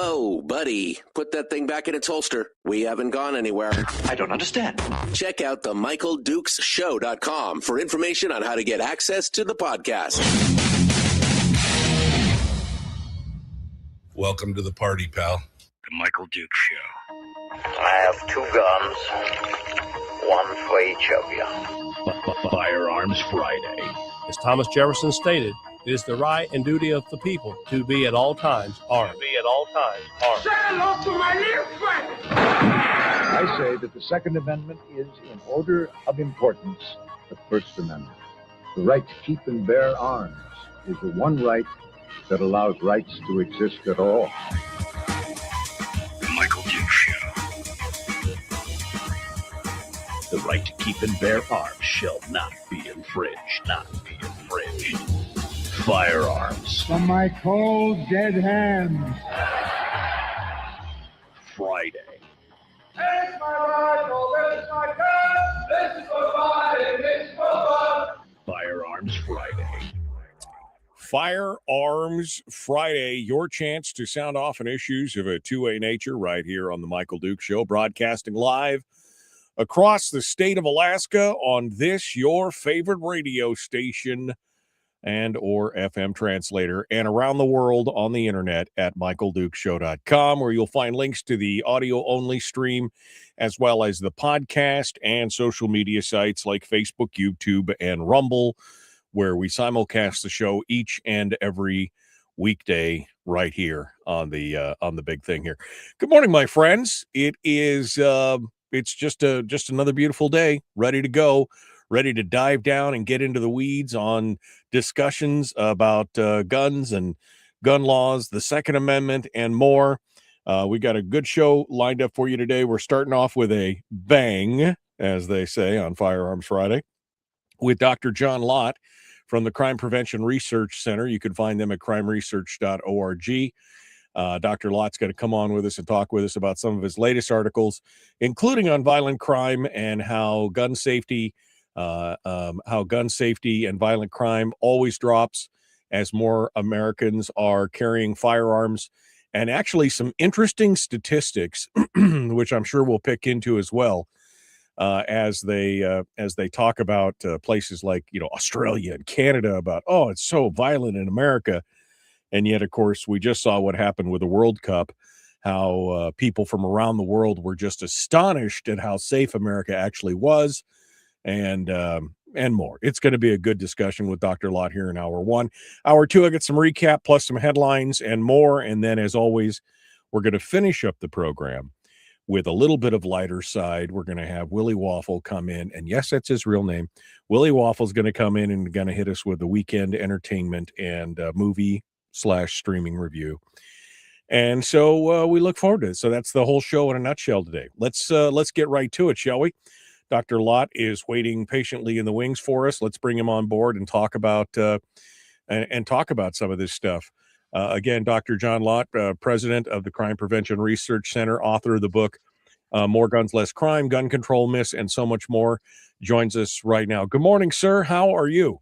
Whoa, buddy, put that thing back in its holster. We haven't gone anywhere. I don't understand. Check out the MichaelDukesShow.com for information on how to get access to the podcast. Welcome to the party, pal. The Michael Dukes Show. I have 2 guns, one for each of you. Firearms Friday. As Thomas Jefferson stated, it is the right and duty of the people to be at all times armed. Say hello to my little friend. I say that the Second Amendment is, in order of importance, the First Amendment. The right to keep and bear arms is the one right that allows rights to exist at all. The Michael Dukes Show. The right to keep and bear arms shall not be infringed. Firearms. From my cold, dead hands. Friday. This is my rifle, this is my gun, this is for fighting, this is for fun. Firearms Friday. Firearms Friday, your chance to sound off on issues of a two-way nature right here on the Michael Dukes Show, broadcasting live across the state of Alaska on this, your favorite radio station and or FM translator, and around the world on the internet at michaeldukeshow.com, where you'll find links to the audio-only stream as well as the podcast and social media sites like Facebook, YouTube, and Rumble, where we simulcast the show each and every weekday right here on the big thing here. Good morning, my friends. It is it's just another beautiful day, ready to go, ready to dive down and get into the weeds on discussions about guns and gun laws, the Second Amendment, and more. We got a good show lined up for you today. We're starting off with a bang, as they say on Firearms Friday, with Dr. Cohn Lott from the Crime Prevention Research Center. You can find them at crimeresearch.org. Dr. Lott's going to come on with us and talk with us about some of his latest articles, including on violent crime and how gun safety and violent crime always drops as more Americans are carrying firearms, and actually some interesting statistics, which I'm sure we'll pick into as well, as they talk about places like, Australia and Canada about, oh, it's so violent in America. And yet, of course, we just saw what happened with the World Cup, how people from around the world were just astonished at how safe America actually was, and more. It's going to be a good discussion with Dr. Lott here in hour one. Hour two, I get some recap plus some headlines and more. And then, as always, we're going to finish up the program with a little bit of lighter side. We're going to have Willie Waffle come in. And yes, that's his real name. Willie Waffle's going to come in and going to hit us with the weekend entertainment and movie/streaming review. And so we look forward to it. So that's the whole show in a nutshell today. Let's get right to it, shall we? Dr. Lott is waiting patiently in the wings for us. Let's bring him on board and talk about some of this stuff. Again, Dr. Cohn Lott, president of the Crime Prevention Research Center, author of the book, More Guns, Less Crime, Gun Control Myths, and so much more, joins us right now. Good morning, sir. How are you?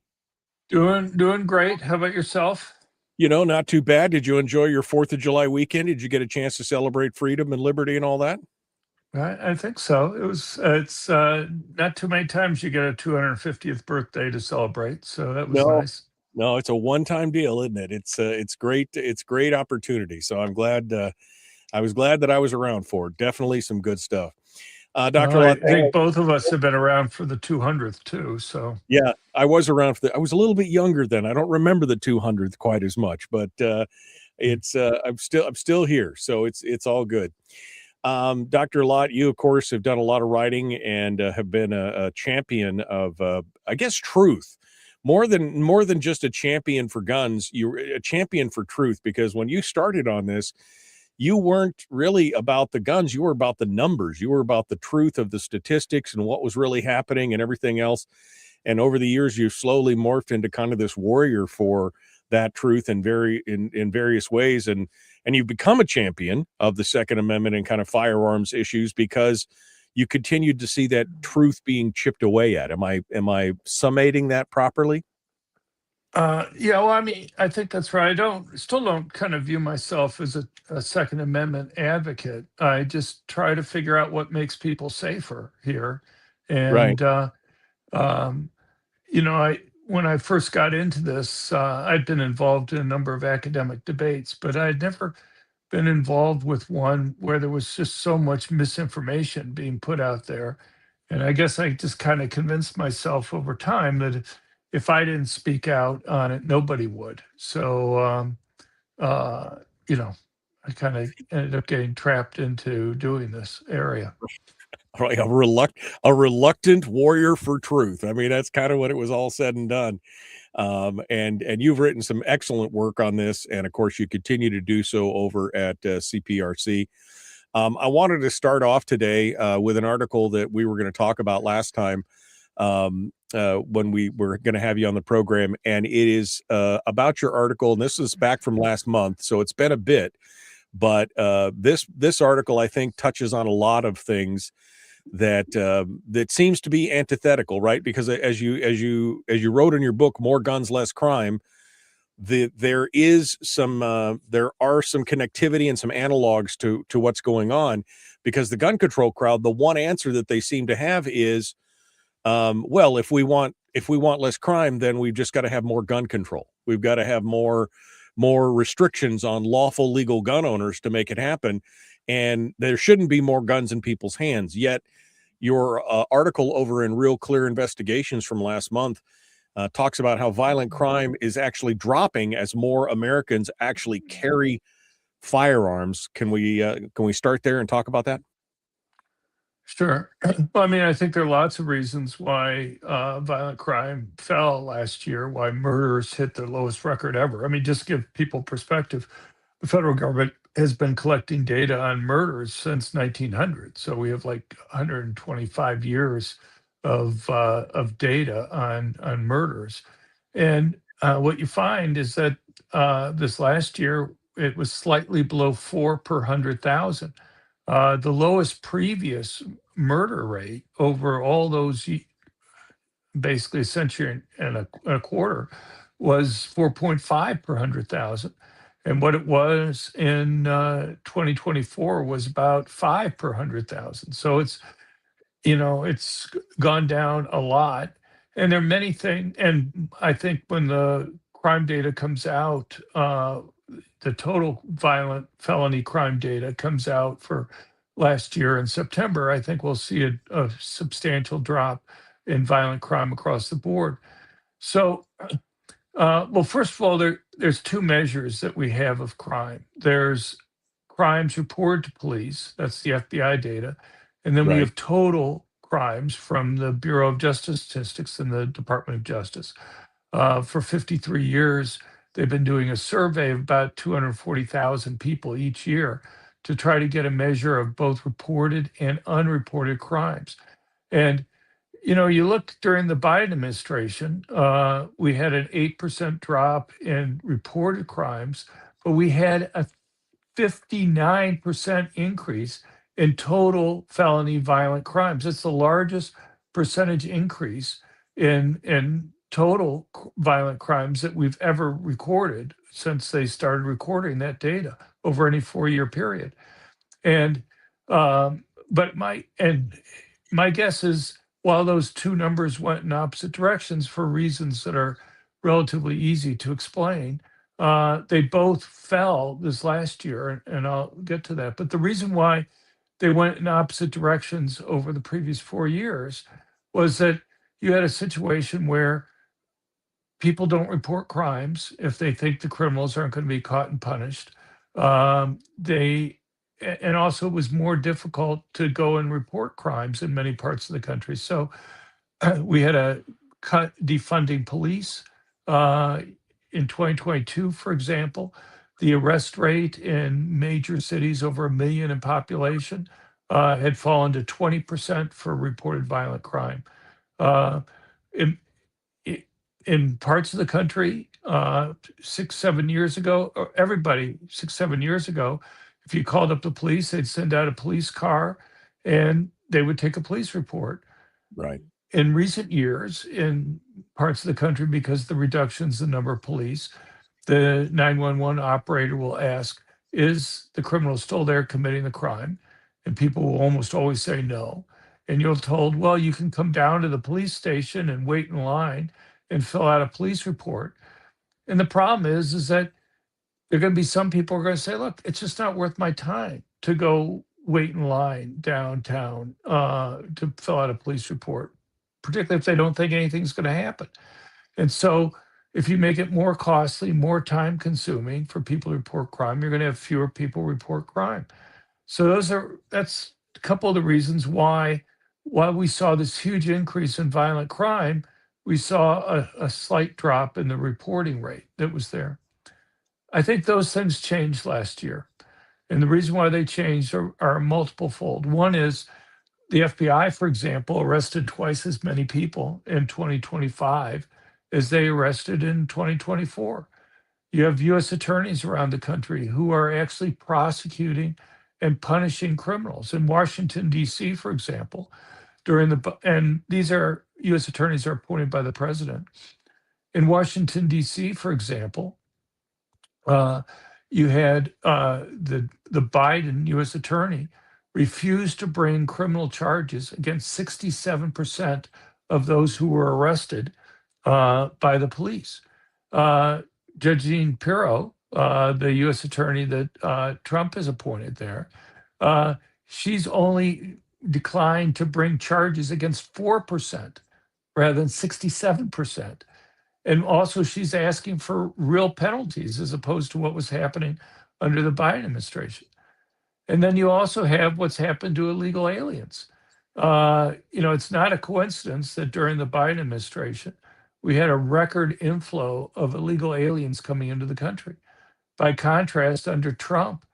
Doing great. How about yourself? Not too bad. Did you enjoy your 4th of July weekend? Did you get a chance to celebrate freedom and liberty and all that? I think so. It's not too many times you get a 250th birthday to celebrate. So that was nice. No, it's a one-time deal, isn't it? It's great. It's great opportunity. So I'm glad. I was glad that I was around for it. Definitely some good stuff. Dr. Lott, I think both of us have been around for the 200th too. So yeah, I was around I was a little bit younger then. I don't remember the 200th quite as much, but I'm still here. So it's all good. Dr. Lott, you of course have done a lot of writing and have been a champion of, I guess, truth. More than just a champion for guns, you're a champion for truth, because when you started on this, you weren't really about the guns. You were about the numbers. You were about the truth of the statistics and what was really happening and everything else. And over the years, you've slowly morphed into kind of this warrior for that truth in various ways. And you've become a champion of the Second Amendment and kind of firearms issues because you continued to see that truth being chipped away at. Am I summating that properly? Yeah, well, I mean, I think that's right. Still don't kind of view myself as a Second Amendment advocate. I just try to figure out what makes people safer here. Right. And, um, I when I first got into this, I'd been involved in a number of academic debates, but I'd never been involved with one where there was just so much misinformation being put out there. And I guess I just kind of convinced myself over time that if I didn't speak out on it, nobody would. So, uh, you know, I kind of ended up getting trapped into doing this area. Right, a reluctant warrior for truth. I mean, that's kind of what it was all said and done. And you've written some excellent work on this, and of course, you continue to do so over at CPRC. I wanted to start off today with an article that we were going to talk about last time when we were going to have you on the program, and it is about your article. And this is back from last month, so it's been a bit. But this article, I think, touches on a lot of things that seems to be antithetical, right? Because as you wrote in your book, More Guns, Less Crime, there are some connectivity and some analogs to what's going on, because the gun control crowd, the one answer that they seem to have is, well, if we want less crime, then we've just got to have more gun control. We've got to have more restrictions on lawful legal gun owners to make it happen. And there shouldn't be more guns in people's hands. Yet your article over in Real Clear Investigations from last month talks about how violent crime is actually dropping as more Americans actually carry firearms. Can we start there and talk about that? Sure. Well, I mean, I think there are lots of reasons why violent crime fell last year, why murders hit their lowest record ever. I mean, just to give people perspective, the federal government has been collecting data on murders since 1900. So we have like 125 years of data on murders. And what you find is that this last year, it was slightly below 4 per 100,000. The lowest previous murder rate over all those basically a century and a quarter was 4.5 per 100,000. And what it was in 2024 was about 5 per 100,000. So it's gone down a lot. And there are many things. And I think when the crime data comes out, the total violent felony crime data comes out for last year in September, I think we'll see a substantial drop in violent crime across the board. So, well, first of all, there's two measures that we have of crime. There's crimes reported to police, that's the FBI data, and then we Right. have total crimes from the Bureau of Justice Statistics and the Department of Justice. For 53 years, they've been doing a survey of about 240,000 people each year to try to get a measure of both reported and unreported crimes. And you look during the Biden administration, we had an 8% drop in reported crimes, but we had a 59% increase in total felony violent crimes. It's the largest percentage increase in total violent crimes that we've ever recorded since they started recording that data over any 4-year period. And but my guess is, while those two numbers went in opposite directions for reasons that are relatively easy to explain, they both fell this last year, and I'll get to that. But the reason why they went in opposite directions over the previous 4 years was that you had a situation where people don't report crimes if they think the criminals aren't going to be caught and punished. And also it was more difficult to go and report crimes in many parts of the country. So we had a cut defunding police. In 2022, for example, the arrest rate in major cities over 1 million in population had fallen to 20% for reported violent crime. In, in parts of the country, 6-7 years ago, or everybody 6-7 years ago, if you called up the police, they'd send out a police car and they would take a police report. Right. in recent years, in parts of the country, because of the reductions in the number of police, the 911 operator will ask, is the criminal still there committing the crime? And people will almost always say no. And you're told, well, you can come down to the police station and wait in line and fill out a police report. And the problem is that there are going to be some people who are going to say, look, it's just not worth my time to go wait in line downtown to fill out a police report, particularly if they don't think anything's going to happen. And so if you make it more costly, more time consuming for people to report crime, you're going to have fewer people report crime. So that's a couple of the reasons why we saw this huge increase in violent crime, we saw a slight drop in the reporting rate that was there. I think those things changed last year. And the reason why they changed are multiple fold. One is the FBI, for example, arrested twice as many people in 2025 as they arrested in 2024. You have U.S. attorneys around the country who are actually prosecuting and punishing criminals. In Washington, D.C., for example, and these are U.S. attorneys are appointed by the president. In Washington, D.C., for example, you had the Biden U.S. attorney refused to bring criminal charges against 67% of those who were arrested by the police. Judge Jean Pirro, the U.S. attorney that Trump has appointed there, she's only declined to bring charges against 4% rather than 67%. And also, she's asking for real penalties as opposed to what was happening under the Biden administration. And then you also have what's happened to illegal aliens. It's not a coincidence that during the Biden administration, we had a record inflow of illegal aliens coming into the country. By contrast, under Trump,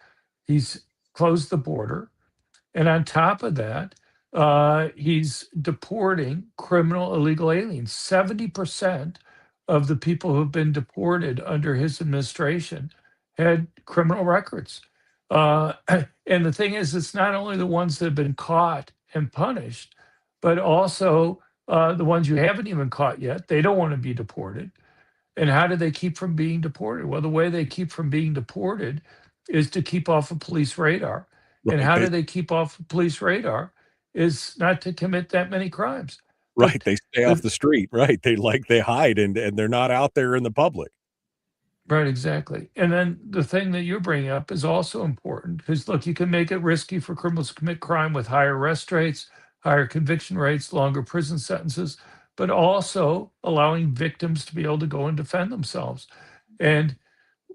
he's closed the border. And on top of that, he's deporting criminal illegal aliens. 70% of the people who've been deported under his administration had criminal records. And the thing is, it's not only the ones that have been caught and punished, but also the ones you haven't even caught yet. They don't want to be deported. And how do they keep from being deported? Well, the way they keep from being deported is to keep off of police radar. Right. And how do they keep off of police radar is not to commit that many crimes. Right. They stay off the street. Right. They hide and they're not out there in the public. Right, exactly. And then the thing that you're bringing up is also important because, look, you can make it risky for criminals to commit crime with higher arrest rates, higher conviction rates, longer prison sentences, but also allowing victims to be able to go and defend themselves. And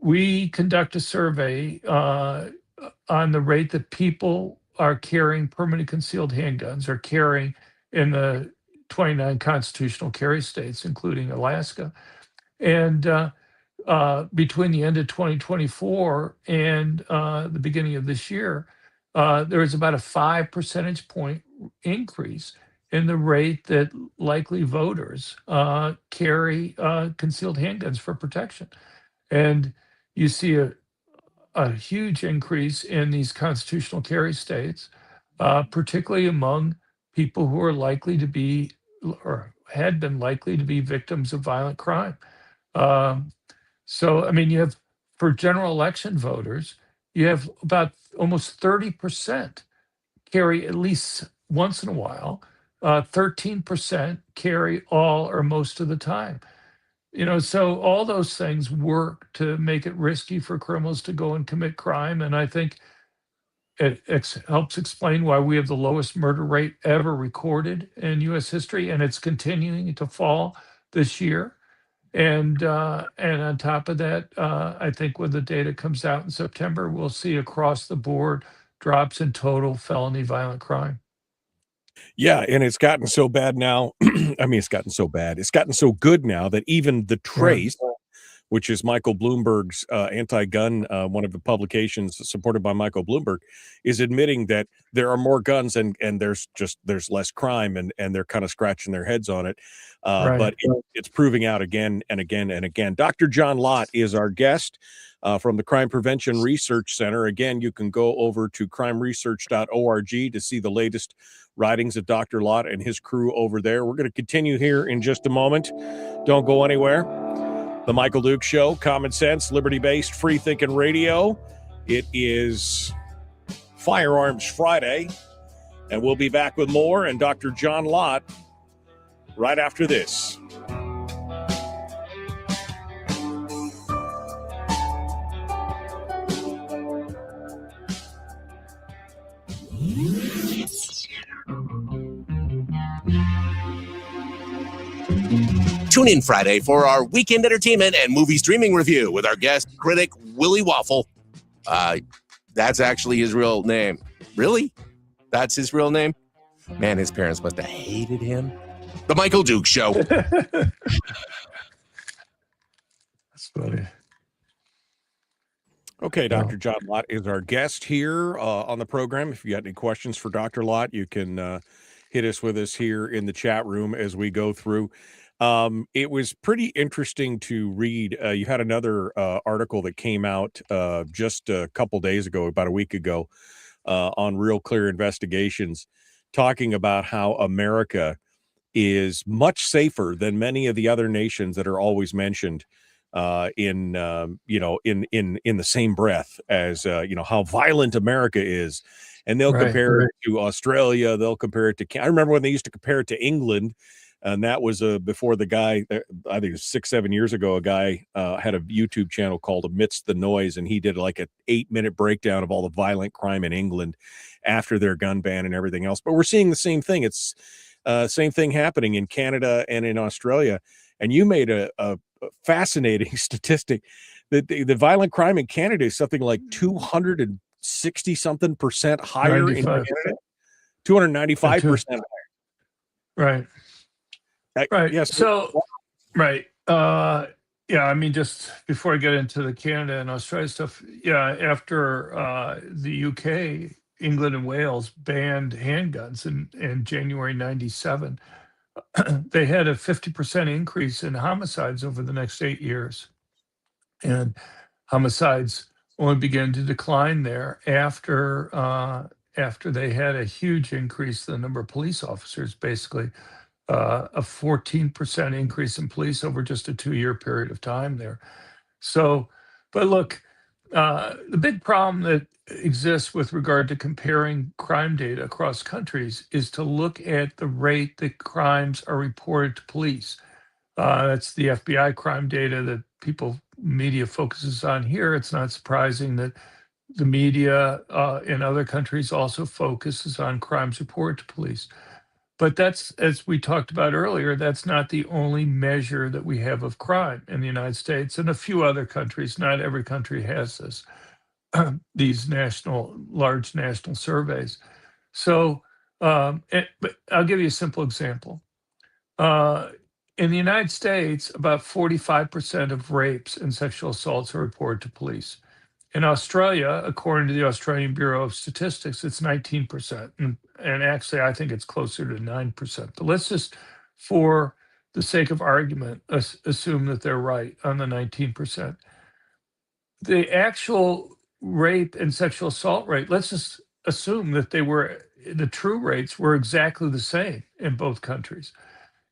we conduct a survey on the rate that people are carrying permanent concealed handguns or carrying in the 29 constitutional carry states, including Alaska. And between the end of 2024 and the beginning of this year, there was about a 5 percentage point increase in the rate that likely voters carry concealed handguns for protection. And you see a huge increase in these constitutional carry states, particularly among people who are likely to be or had been likely to be victims of violent crime. So, I mean, you have for general election voters, you have about almost 30% carry at least once in a while. 13% carry all or most of the time. So all those things work to make it risky for criminals to go and commit crime. And I think it helps explain why we have the lowest murder rate ever recorded in U.S. history, and it's continuing to fall this year. And on top of that, I think when the data comes out in September, we'll see across the board drops in total felony violent crime. Yeah, and it's gotten so bad now. I mean, it's gotten so bad. It's gotten so good now that even The Trace, which is Michael Bloomberg's anti-gun, one of the publications supported by Michael Bloomberg, is admitting that there are more guns and there's less crime, and they're kind of scratching their heads on it. But it's proving out again and again and again. Dr. John Lott is our guest. from the Crime Prevention Research Center. Again, you can go over to crimeresearch.org to see the latest writings of Dr. Lott and his crew over there. We're going to continue here in just a moment. Don't go anywhere. The Michael Dukes Show, common sense, liberty-based, free-thinking radio. It is Firearms Friday, and we'll be back with more and Dr. John Lott right after this. Tune in Friday for our weekend entertainment and movie streaming review with our guest critic, Willie Waffle. That's actually his real name. Really? That's his real name? Man, his parents must have hated him. The Michael Dukes Show. That's funny. Okay, Dr. John Lott is our guest here on the program. If you got any questions for Dr. Lott, you can hit us with us here in the chat room as we go through. It was pretty interesting to read. You had another article that came out just a couple days ago, about a week ago, on Real Clear Investigations, talking about how America is much safer than many of the other nations that are always mentioned in the same breath as how violent America is. And they'll compare it to Australia. They'll compare it to I remember when they used to compare it to England. And that was before the guy, I think it was 6-7 years ago, a guy had a YouTube channel called Amidst the Noise, and he did like an 8-minute breakdown of all the violent crime in England after their gun ban and everything else. But we're seeing the same thing. It's same thing happening in Canada and in Australia. And you made a fascinating statistic that the violent crime in Canada is something like 260-something% higher 95. in Canada, 295% higher. Right. Right. Yes. So, right. Yeah. I mean, just before I get into the Canada and Australia stuff, yeah, after the UK, England and Wales banned handguns in January 97, they had a 50% increase in homicides over the next 8 years. And homicides only began to decline there after they had a huge increase in the number of police officers, basically. A 14% increase in police over just a 2-year period of time there. So, but look, the big problem that exists with regard to comparing crime data across countries is to look at the rate that crimes are reported to police. That's the FBI crime data that media focuses on here. It's not surprising that the media in other countries also focuses on crimes reported to police. But that's, as we talked about earlier, that's not the only measure that we have of crime in the United States and a few other countries. Not every country has this, these large national surveys. So, but I'll give you a simple example. In the United States, about 45% of rapes and sexual assaults are reported to police. In Australia, according to the Australian Bureau of Statistics, it's 19%. And actually, I think it's closer to 9%. But let's just, for the sake of argument, assume that they're right on the 19%. The actual rape and sexual assault rate, let's just assume that the true rates were exactly the same in both countries.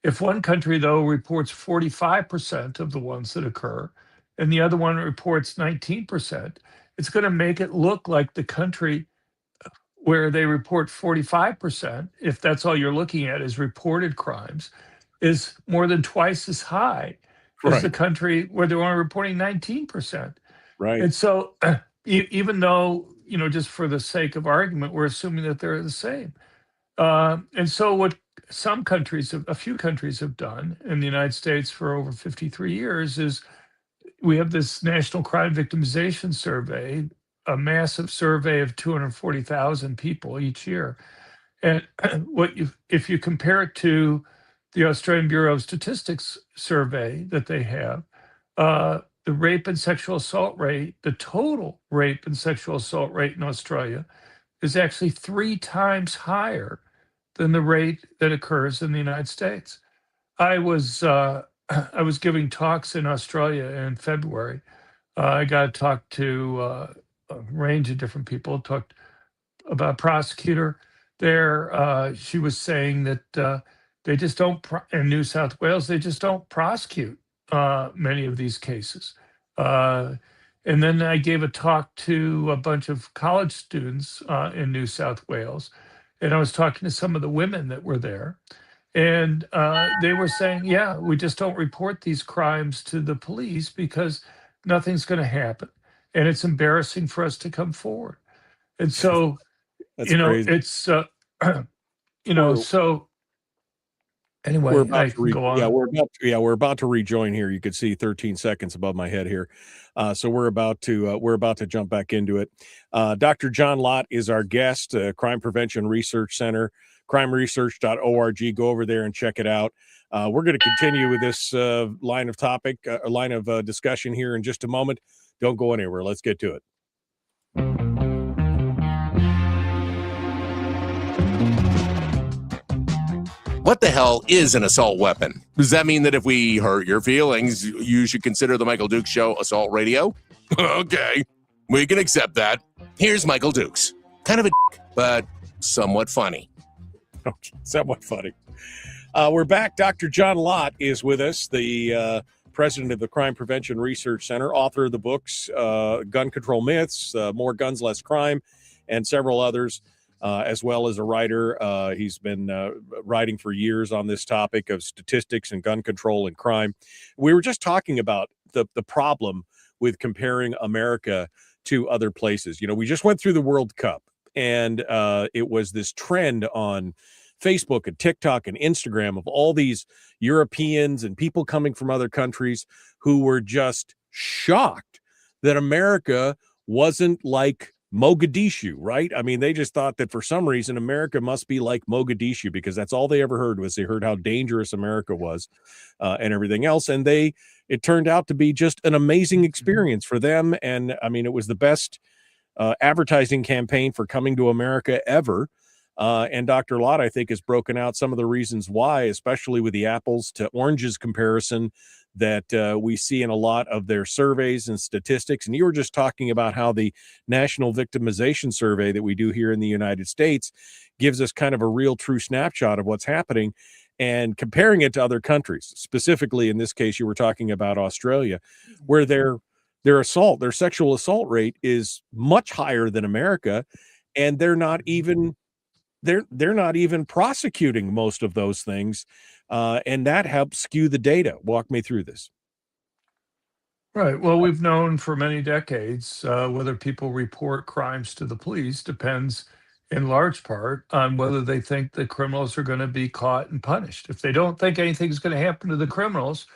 If one country, though, reports 45% of the ones that occur, and the other one reports 19%, it's going to make it look like the country where they report 45%, if that's all you're looking at is reported crimes, is more than twice as high as the country where they're only reporting 19%. Right. And so even though, just for the sake of argument, we're assuming that they're the same. And so what a few countries have done in the United States for over 53 years is we have this National Crime Victimization Survey, a massive survey of 240,000 people each year. And if you compare it to the Australian Bureau of Statistics survey that they have, the rape and sexual assault rate, the total rape and sexual assault rate in Australia is actually 3 times higher than the rate that occurs in the United States. I was giving talks in Australia in February I got to talk to a range of different people. Talked about a prosecutor there. She was saying that they just don't, in New South Wales, they just don't prosecute many of these cases. And then I gave a talk to a bunch of college students in New South Wales. And I was talking to some of the women that were there. And they were saying, yeah, we just don't report these crimes to the police because nothing's going to happen. And it's embarrassing for us to come forward. And so, That's crazy. it's, We're- so We're anyway, about I to can go on. we're about to rejoin here. You can see 13 seconds above my head here. So we're about to jump back into it. Dr. John Lott is our guest, Crime Prevention Research Center, crimeresearch.org. Go over there and check it out. We're going to continue with this line of discussion here in just a moment. Don't go anywhere. Let's get to it. What the hell is an assault weapon? Does that mean that if we hurt your feelings, you should consider the Michael Dukes Show assault radio? Okay, we can accept that. Here's Michael Dukes. Kind of a dick, but somewhat funny. Okay, somewhat funny. We're back. Dr. John Lott is with us, the president of the Crime Prevention Research Center, author of the books Gun Control Myths, More Guns, Less Crime, and several others. As well as a writer. He's been writing for years on this topic of statistics and gun control and crime. We were just talking about the problem with comparing America to other places. You know, we just went through the World Cup, and it was this trend on Facebook and TikTok and Instagram of all these Europeans and people coming from other countries who were just shocked that America wasn't like Mogadishu, right? I mean, they just thought that for some reason America must be like Mogadishu because that's all they ever heard was they heard how dangerous America was and everything else. And it turned out to be just an amazing experience for them. And I mean, it was the best advertising campaign for coming to America ever. And Dr. Lott, I think, has broken out some of the reasons why, especially with the apples to oranges comparison that we see in a lot of their surveys and statistics. And you were just talking about how the National Victimization Survey that we do here in the United States gives us kind of a real true snapshot of what's happening and comparing it to other countries. Specifically, in this case, you were talking about Australia, where their sexual assault rate is much higher than America, and they're not even prosecuting most of those things, and that helps skew the data. Walk me through this. Right. Well, we've known for many decades whether people report crimes to the police depends in large part on whether they think the criminals are going to be caught and punished. If they don't think anything's going to happen to the criminals,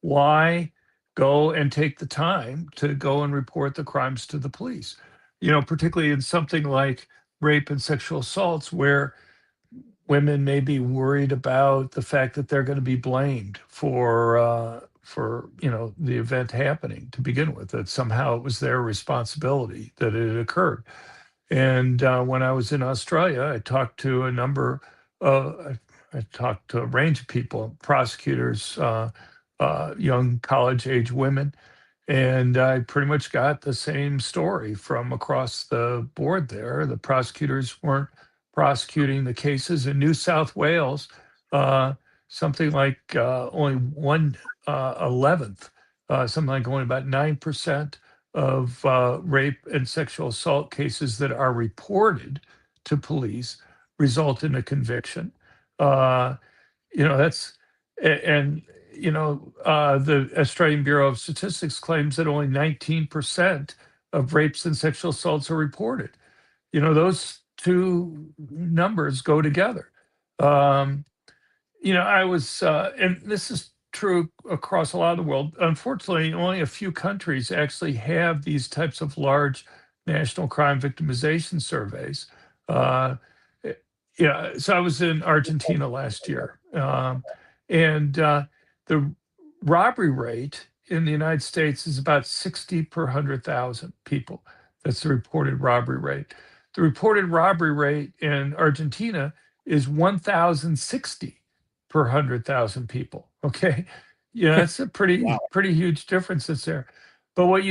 why go and take the time to go and report the crimes to the police? You know, particularly in something like rape and sexual assaults, where women may be worried about the fact that they're going to be blamed for the event happening to begin with, that somehow it was their responsibility that it occurred. And when I was in Australia, I talked to a range of people, prosecutors, young college age women, and I pretty much got the same story from across the board there. The prosecutors weren't prosecuting the cases in New South Wales. Something like only 1/11th, something like only about 9% of rape and sexual assault cases that are reported to police result in a conviction. That's and the Australian Bureau of Statistics claims that only 19% of rapes and sexual assaults are reported. Those two numbers go together. I was, and this is true across a lot of the world. Unfortunately, only a few countries actually have these types of large national crime victimization surveys. So I was in Argentina last year, and the robbery rate in the United States is about 60 per 100,000 people. That's the reported robbery rate. The reported robbery rate in Argentina is 1,060 per 100,000 people. Okay, that's a pretty huge difference that's there. But what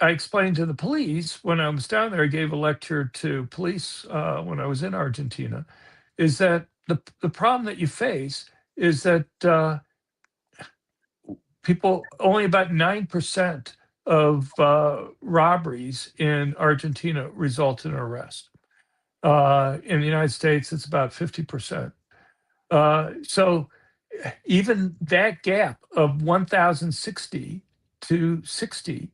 I explained to the police when I was down there. I gave a lecture to police when I was in Argentina. Is that the problem that you face is that only about 9% of robberies in Argentina result in arrest. In the United States, it's about 50%. So even that gap of 1,060 to 60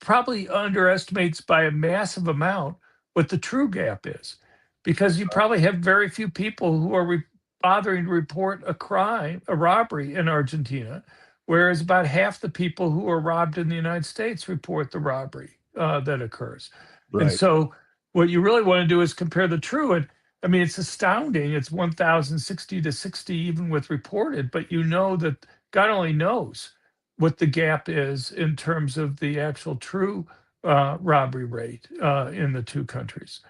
probably underestimates by a massive amount what the true gap is, because you probably have very few people who are bothering to report a robbery in Argentina, whereas about half the people who are robbed in the United States report the robbery that occurs. And Right. so what you really want to do is compare the true. And I mean, it's astounding. It's 1,060 to 60, even with reported, but you know that God only knows what the gap is in terms of the actual true robbery rate in the two countries.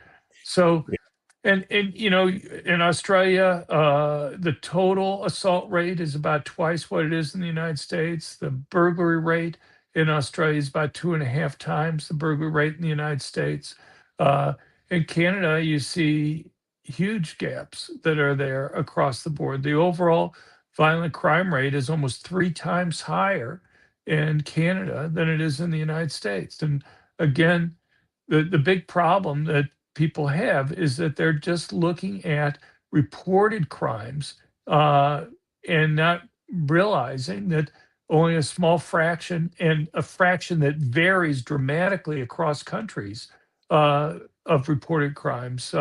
So, and in Australia, the total assault rate is about twice what it is in the United States. The burglary rate in Australia is about 2.5 times the burglary rate in the United States. In Canada, you see huge gaps that are there across the board. The overall violent crime rate is almost 3 times higher in Canada than it is in the United States. And again, the big problem that people have is that they're just looking at reported crimes and not realizing that only a small fraction, and a fraction that varies dramatically across countries, of reported crimes.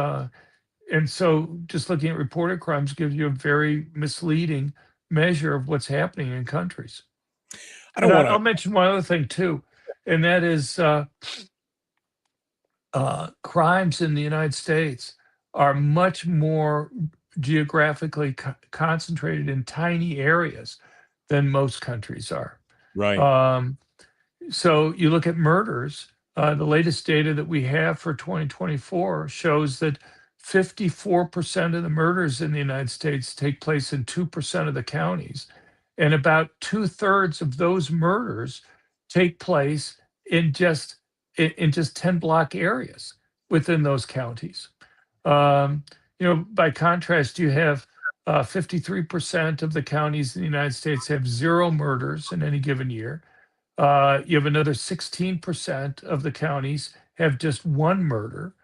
And so just looking at reported crimes gives you a very misleading measure of what's happening in countries. I don't And want I'll to. mention one other thing too, and that is crimes in the United States are much more geographically concentrated in tiny areas than most countries are. Right. So you look at murders, the latest data that we have for 2024 shows that 54% of the murders in the United States take place in 2% of the counties. And about 2/3 of those murders take place in just 10 block areas within those counties. By contrast, you have 53% of the counties in the United States have 0 murders in any given year. You have another 16% of the counties have just 1 murder.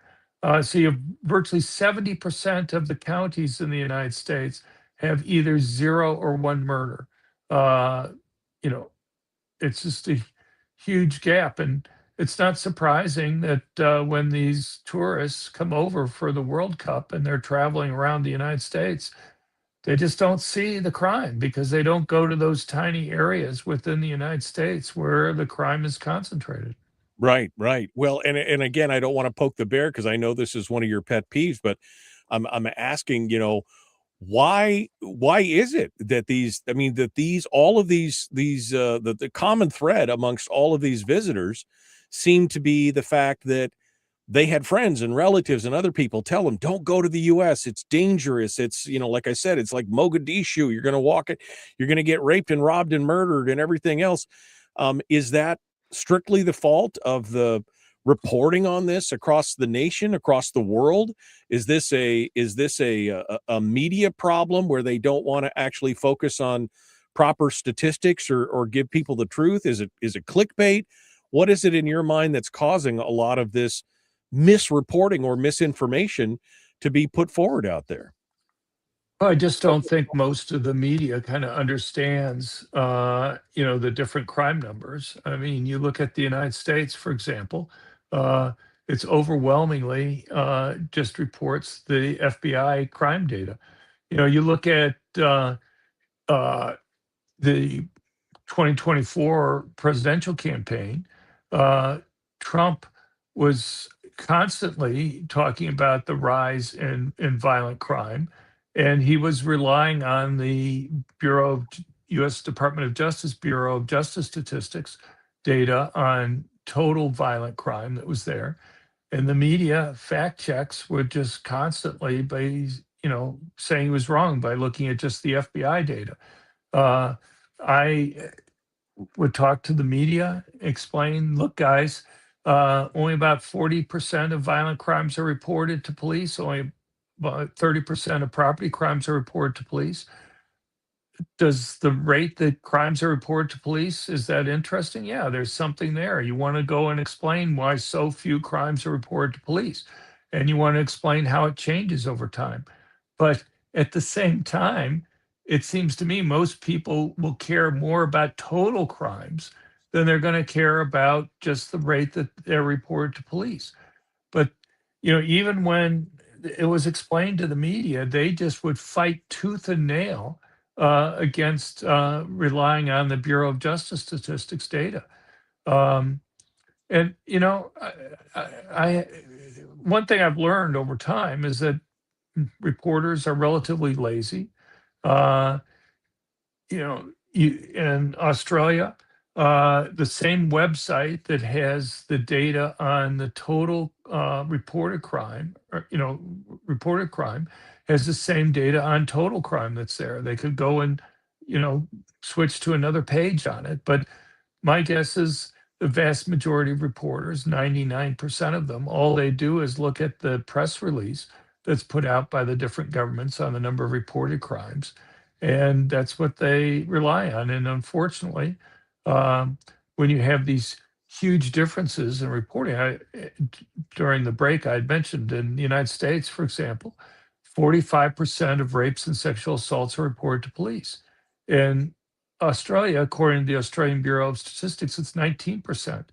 So you have virtually 70% of the counties in the United States have either 0 or 1 murder. Uh, you know, it's just a huge gap. And it's not surprising that when these tourists come over for the World Cup and they're traveling around the United States, they just don't see the crime because they don't go to those tiny areas within the United States where the crime is concentrated. Right, right. Well, and again, I don't want to poke the bear because I know this is one of your pet peeves, but I'm asking, why is it that all of these the common thread amongst all of these visitors seem to be the fact that they had friends and relatives and other people tell them, don't go to the US. It's dangerous. It's, like I said, it's like Mogadishu. You're going to walk it. You're going to get raped and robbed and murdered and everything else. Is that strictly the fault of the reporting on this across the nation, across the world? Is this a media problem where they don't want to actually focus on proper statistics or give people the truth? Is it clickbait? What is it in your mind that's causing a lot of this misreporting or misinformation to be put forward out there? I just don't think most of the media kind of understands, the different crime numbers. I mean, you look at the United States, for example, it's overwhelmingly just reports the FBI crime data. You look at the 2024 presidential campaign, Trump was constantly talking about the rise in violent crime, and he was relying on the U.S. Department of Justice Bureau of Justice Statistics data on total violent crime that was there. And the media fact checks would just constantly be, saying he was wrong by looking at just the FBI data. I would talk to the media, explain, look, guys, only about 40% of violent crimes are reported to police. Only about 30% of property crimes are reported to police. Does the rate that crimes are reported to police, is that interesting? Yeah, there's something there. You want to go and explain why so few crimes are reported to police, and you want to explain how it changes over time. But at the same time, it seems to me most people will care more about total crimes than they're going to care about just the rate that they're reported to police. But even when it was explained to the media, they just would fight tooth and nail against relying on the Bureau of Justice Statistics data. Um, and I one thing I've learned over time is that reporters are relatively lazy. Uh, in Australia, the same website that has the data on the total reported crime, reported crime, has the same data on total crime that's there. They could go and, switch to another page on it. But my guess is the vast majority of reporters, 99% of them, all they do is look at the press release that's put out by the different governments on the number of reported crimes. And that's what they rely on. And unfortunately, um, when you have these huge differences in reporting, during the break, I had mentioned in the United States, for example, 45% of rapes and sexual assaults are reported to police. In Australia, according to the Australian Bureau of Statistics, it's 19%.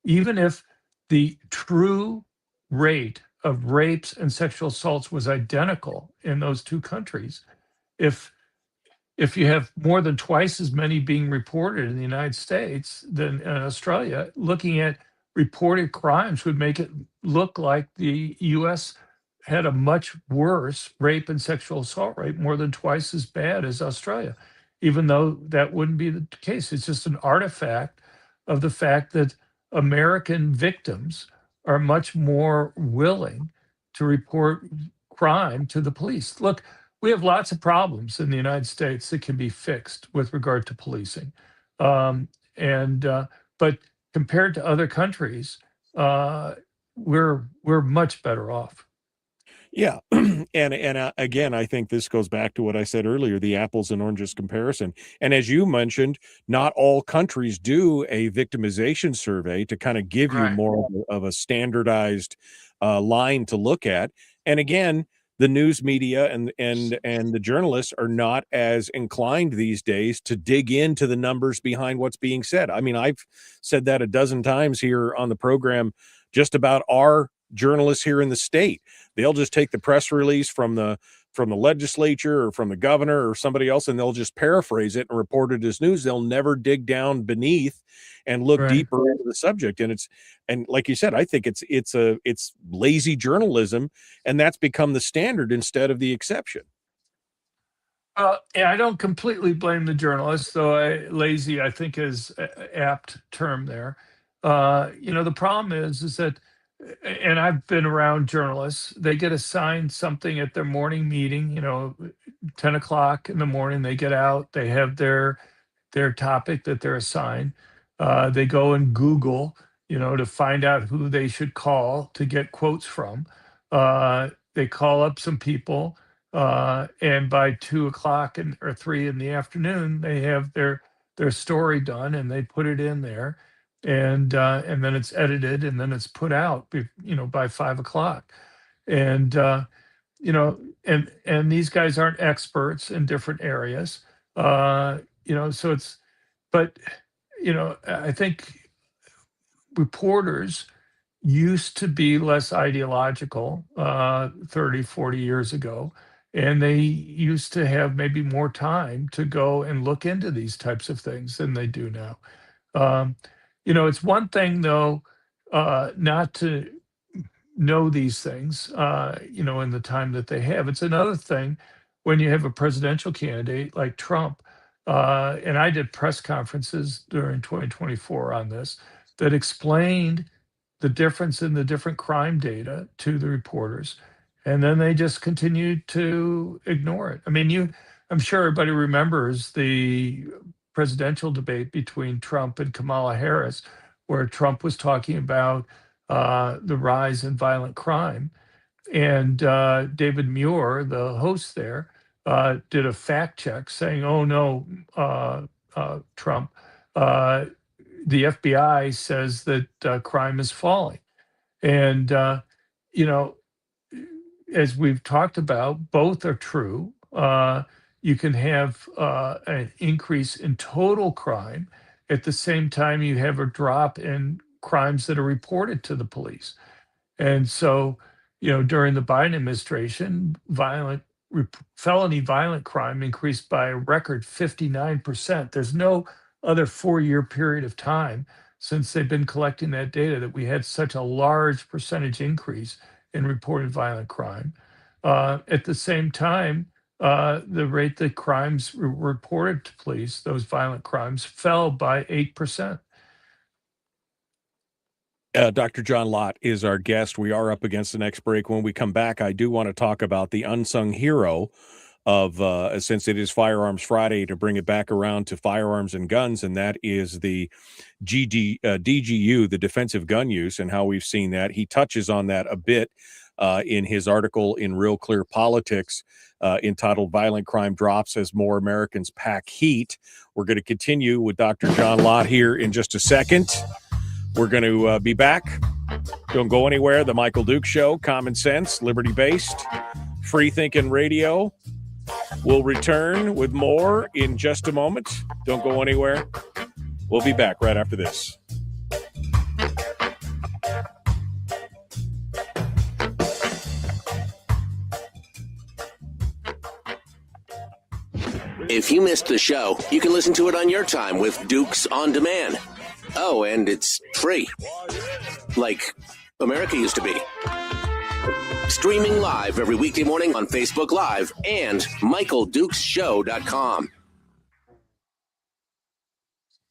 Even if the true rate of rapes and sexual assaults was identical in those two countries, if you have more than twice as many being reported in the United States than in Australia, looking at reported crimes would make it look like the US had a much worse rape and sexual assault rate, more than twice as bad as Australia, even though that wouldn't be the case. It's just an artifact of the fact that American victims are much more willing to report crime to the police. Look, we have lots of problems in the United States that can be fixed with regard to policing. But compared to other countries, we're much better off. Yeah. And again, I think this goes back to what I said earlier, the apples and oranges comparison. And as you mentioned, not all countries do a victimization survey to kind of give you Right. more of a standardized line to look at. And again, the news media and the journalists are not as inclined these days to dig into the numbers behind what's being said. I mean, I've said that a dozen times here on the program, just about our journalists here in the state. They'll just take the press release from the legislature or from the governor or somebody else, and they'll just paraphrase it and report it as news. They'll never dig down beneath and look Right. deeper into the subject. And like you said, I think it's lazy journalism, and that's become the standard instead of the exception. Yeah, I don't completely blame the journalists, though lazy, I think, is a apt term there. The problem is that, and I've been around journalists, they get assigned something at their morning meeting, 10 o'clock in the morning, they get out, they have their topic that they're assigned. They go and Google, to find out who they should call to get quotes from. They call up some people, and by 2 o'clock or 3 in the afternoon, they have their story done and they put it in there, and then it's edited and then it's put out, by 5 o'clock, and and these guys aren't experts in different areas, so it's, but I think reporters used to be less ideological 30, 40 years ago. And they used to have maybe more time to go and look into these types of things than they do now. Um, it's one thing, though, not to know these things, in the time that they have. It's another thing when you have a presidential candidate like Trump, and I did press conferences during 2024 on this, that explained the difference in the different crime data to the reporters, and then they just continued to ignore it. I mean, I'm sure everybody remembers the presidential debate between Trump and Kamala Harris, where Trump was talking about the rise in violent crime. And David Muir, the host there, did a fact check saying, oh, no, Trump, the FBI says that crime is falling. And, you know, as we've talked about, both are true. You can have an increase in total crime. At the same time, you have a drop in crimes that are reported to the police. And so, during the Biden administration, felony violent crime increased by a record 59%. There's no other 4-year period of time since they've been collecting that data that we had such a large percentage increase in reported violent crime. At the same time, the rate that crimes reported to police, those violent crimes, fell by 8%. Dr. John Lott is our guest. We are up against the next break. When we come back, I do want to talk about the unsung hero of, since it is Firearms Friday, to bring it back around to firearms and guns, and that is the DGU, the defensive gun use, and how we've seen that. He touches on that a bit in his article in Real Clear Politics, entitled Violent Crime Drops as More Americans Pack Heat. We're going to continue with Dr. John Lott here in just a second. We're going to be back. Don't go anywhere. The Michael Duke Show, common sense, liberty-based, free-thinking radio. We'll return with more in just a moment. Don't go anywhere. We'll be back right after this. If you missed the show, you can listen to it on your time with Dukes On Demand. Oh, and it's free. Like America used to be. Streaming live every weekday morning on Facebook Live and MichaelDukesShow.com.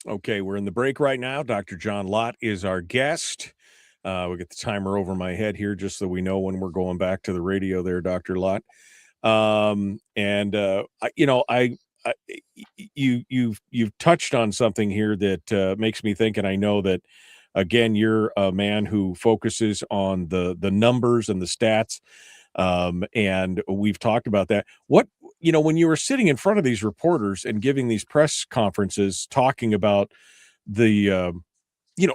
Okay, we're in the break right now. Dr. John Lott is our guest. We'll get the timer over my head here just so we know when we're going back to the radio there, Dr. Lott. You've touched on something here that makes me think, and I know that, again, you're a man who focuses on the numbers and the stats, and we've talked about that. When you were sitting in front of these reporters and giving these press conferences talking about the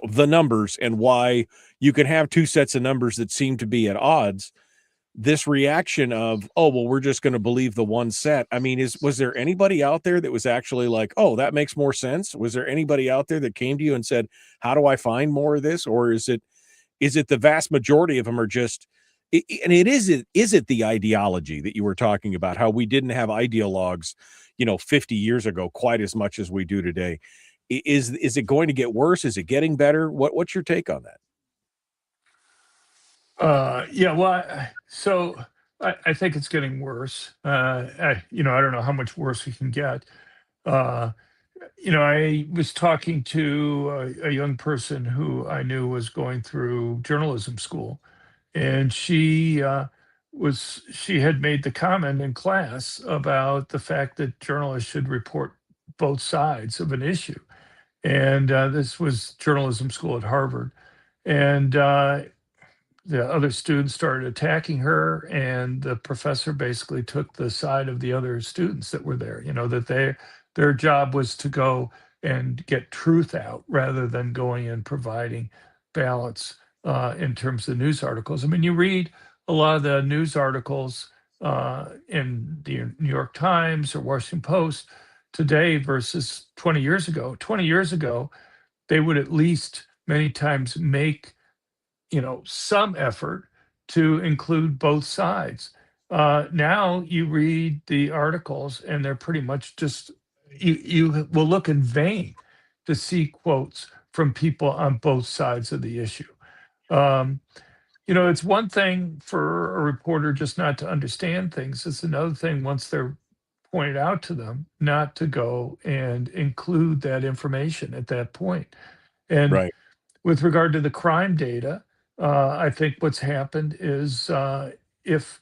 numbers and why you can have two sets of numbers that seem to be at odds, this reaction of, oh, well, we're just going to believe the one set. I mean, was there anybody out there that was actually like, oh, that makes more sense? Was there anybody out there that came to you and said, how do I find more of this? Or is it the vast majority of them are just, is it the ideology that you were talking about, how we didn't have ideologues, 50 years ago, quite as much as we do today? Is it going to get worse? Is it getting better? What's your take on that? So I think it's getting worse. I don't know how much worse we can get. I was talking to a young person who I knew was going through journalism school, and she had made the comment in class about the fact that journalists should report both sides of an issue. And this was journalism school at Harvard. And the other students started attacking her, and the professor basically took the side of the other students that were there, that their job was to go and get truth out rather than going and providing balance in terms of news articles. I mean, you read a lot of the news articles in the New York Times or Washington Post today versus 20 years ago. 20 years ago, they would at least many times make some effort to include both sides. Now you read the articles and they're pretty much just, you will look in vain to see quotes from people on both sides of the issue. It's one thing for a reporter just not to understand things. It's another thing once they're pointed out to them not to go and include that information at that point. And right. With regard to the crime data, I think what's happened is if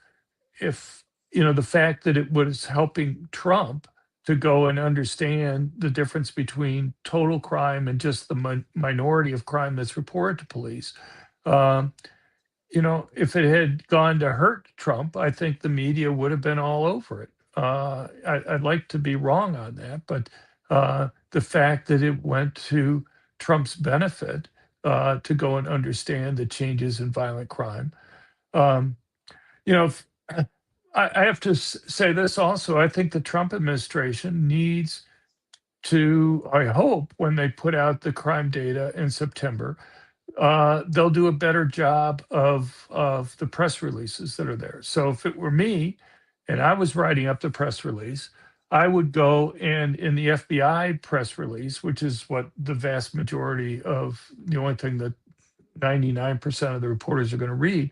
the fact that it was helping Trump to go and understand the difference between total crime and just the minority of crime that's reported to police. Um, if it had gone to hurt Trump, I think the media would have been all over it. I'd like to be wrong on that, but the fact that it went to Trump's benefit to go and understand the changes in violent crime. Um, if, I have to say this also. I think the Trump administration needs to, I hope, when they put out the crime data in September, they'll do a better job of the press releases that are there. So if it were me and I was writing up the press release, I would go and in the FBI press release, which is what the vast majority of the only thing that 99% of the reporters are going to read,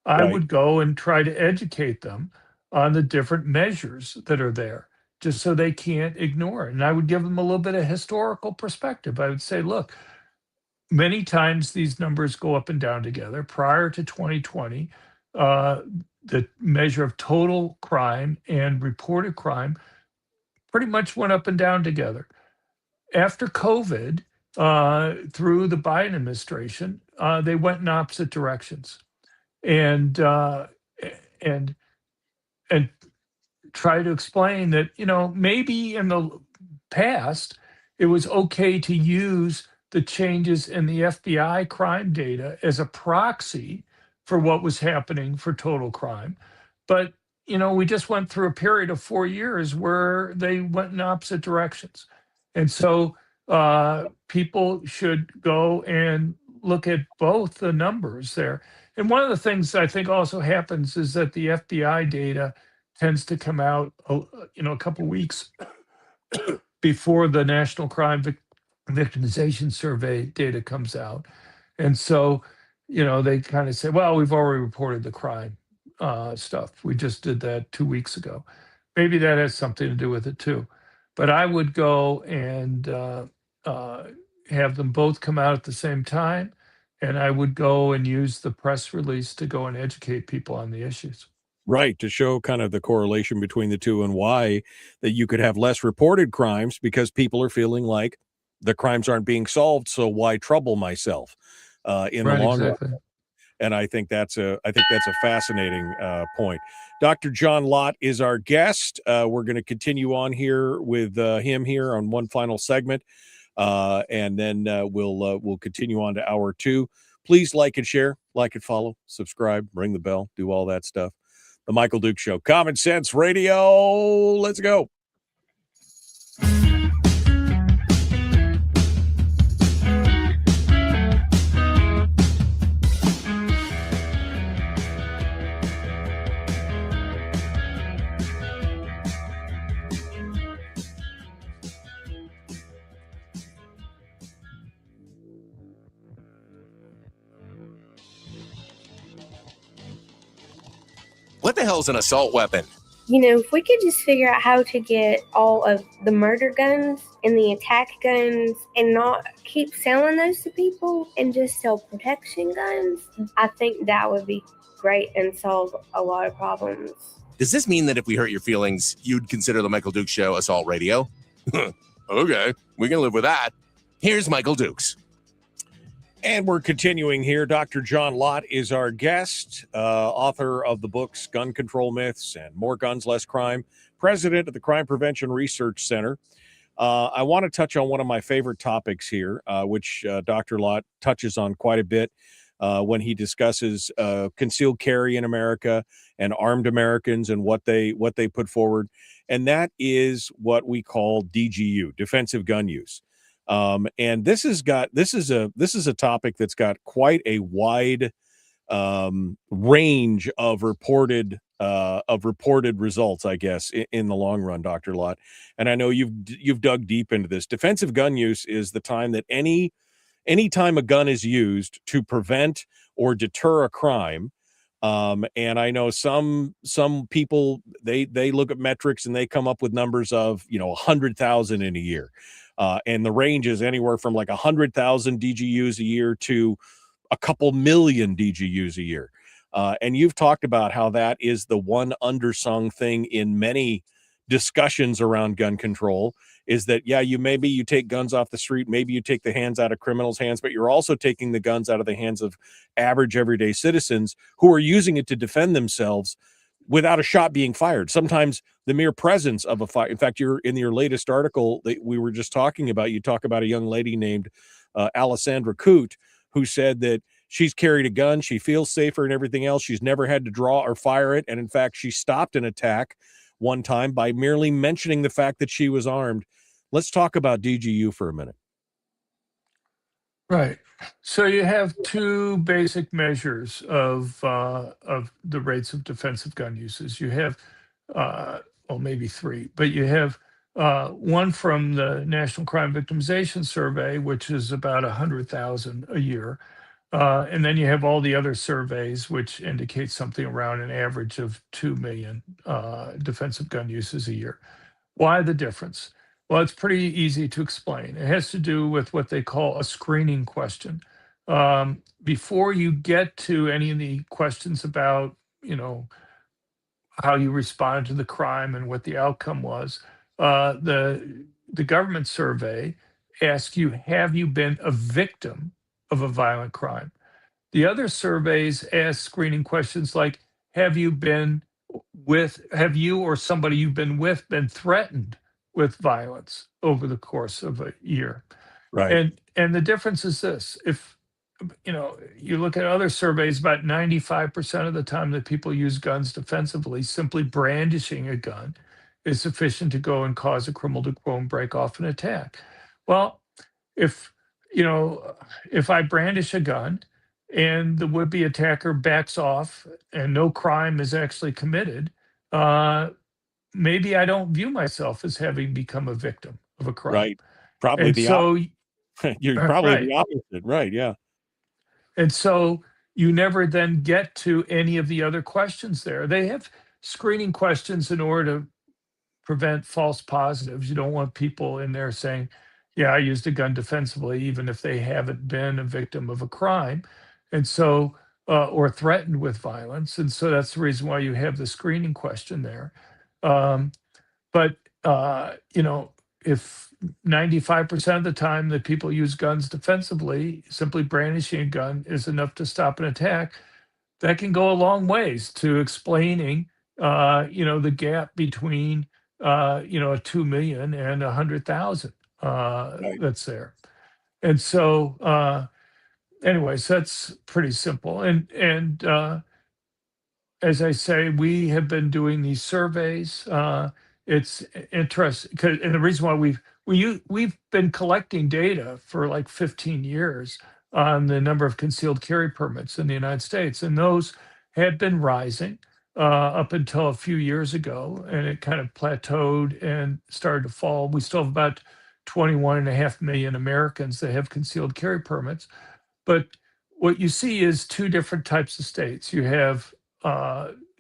I Right. would go and try to educate them on the different measures that are there, just so they can't ignore it. And I would give them a little bit of historical perspective. I would say, look, many times these numbers go up and down together. Prior to 2020, uh, the measure of total crime and reported crime pretty much went up and down together. After COVID, through the Biden administration, they went in opposite directions, and and and try to explain that maybe in the past it was okay to use the changes in the FBI crime data as a proxy for what was happening for total crime, but we just went through a period of 4 years where they went in opposite directions, and so people should go and look at both the numbers there. And one of the things I think also happens is that the FBI data tends to come out, a couple weeks before the National Crime Victimization Survey data comes out, and so they kind of say, "Well, we've already reported the crime stuff. We just did that 2 weeks ago." Maybe that has something to do with it too. But I would go and uh, have them both come out at the same time, and I would go and use the press release to go and educate people on the issues. Right, to show kind of the correlation between the two and why that you could have less reported crimes because people are feeling like the crimes aren't being solved, so why trouble myself in the Right, long run? exactly. And I think that's a fascinating point. Dr. John Lott is our guest. We're going to continue on here with him here on one final segment, and then we'll continue on to hour two. Please like and share, like and follow, subscribe, ring the bell, do all that stuff. The Michael Duke Show, Common Sense Radio. Let's go. What the hell's an assault weapon? If we could just figure out how to get all of the murder guns and the attack guns and not keep selling those to people and just sell protection guns, I think that would be great and solve a lot of problems. Does this mean that if we hurt your feelings, you'd consider the Michael Dukes Show assault radio? Okay, we can live with that. Here's Michael Dukes. And we're continuing here. Dr. John Lott is our guest, author of the books Gun Control Myths and More Guns, Less Crime, president of the Crime Prevention Research Center. I want to touch on one of my favorite topics here, which Dr. Lott touches on quite a bit when he discusses concealed carry in America and armed Americans and what they put forward. And that is what we call DGU, defensive gun use. And this is a topic that's got quite a wide range of reported results, I guess, in the long run, Dr. Lott. And I know you've dug deep into this. Defensive gun use is the time that any time a gun is used to prevent or deter a crime. And I know some people, they look at metrics and they come up with numbers of 100,000 in a year. And the range is anywhere from like 100,000 DGUs a year to a couple million DGUs a year. And you've talked about how that is the one undersung thing in many discussions around gun control is that, yeah, you take guns off the street, maybe you take the hands out of criminals' hands, but you're also taking the guns out of the hands of average everyday citizens who are using it to defend themselves without a shot being fired. Sometimes the mere presence of a fire. In fact, you're in your latest article that we were just talking about, you talk about a young lady named Alessandra Coote, who said that she's carried a gun, she feels safer and everything else. She's never had to draw or fire it. And in fact, she stopped an attack one time by merely mentioning the fact that she was armed. Let's talk about DGU for a minute. Right. So you have two basic measures of the rates of defensive gun uses. You have, well, maybe three, but you have one from the National Crime Victimization Survey, which is about 100,000 a year. And then you have all the other surveys, which indicate something around an average of 2 million defensive gun uses a year. Why the difference? Well, it's pretty easy to explain. It has to do with what they call a screening question. Before you get to any of the questions about, how you responded to the crime and what the outcome was, the government survey asks you, have you been a victim of a violent crime? The other surveys ask screening questions like, have you or somebody you've been with been threatened with violence over the course of a year? Right. And the difference is this: if you look at other surveys, about 95% of the time that people use guns defensively, simply brandishing a gun is sufficient to go and cause a criminal to go and break off an attack. Well, if if I brandish a gun and the would-be attacker backs off and no crime is actually committed, maybe I don't view myself as having become a victim of a crime. Right. Probably And the so, you're probably right. the opposite. Right. Yeah. And so you never then get to any of the other questions there. They have screening questions in order to prevent false positives. You don't want people in there saying, yeah, I used a gun defensively, even if they haven't been a victim of a crime. And so, or threatened with violence. And so that's the reason why you have the screening question there. But, if 95% of the time that people use guns defensively, simply brandishing a gun is enough to stop an attack, that can go a long ways to explaining, the gap between, a 2 million and 100,000 Right. that's there. And so, anyways, that's pretty simple. And as I say, we have been doing these surveys. It's interesting, and the reason why we've been collecting data for like 15 years on the number of concealed carry permits in the United States, and those had been rising up until a few years ago, and it kind of plateaued and started to fall. We still have about 21.5 million Americans that have concealed carry permits, but what you see is two different types of states. You have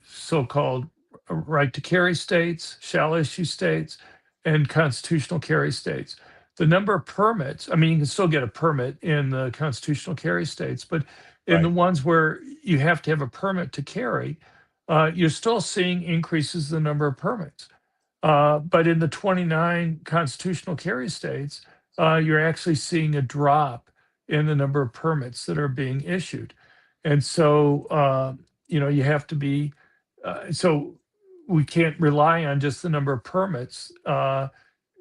so-called right to carry states, shall issue states, and constitutional carry states. The number of permits, I mean, you can still get a permit in the constitutional carry states, but in the Right. ones where you have to have a permit to carry, you're still seeing increases in the number of permits. But in the 29 constitutional carry states, you're actually seeing a drop in the number of permits that are being issued. And so, you have to be, so we can't rely on just the number of permits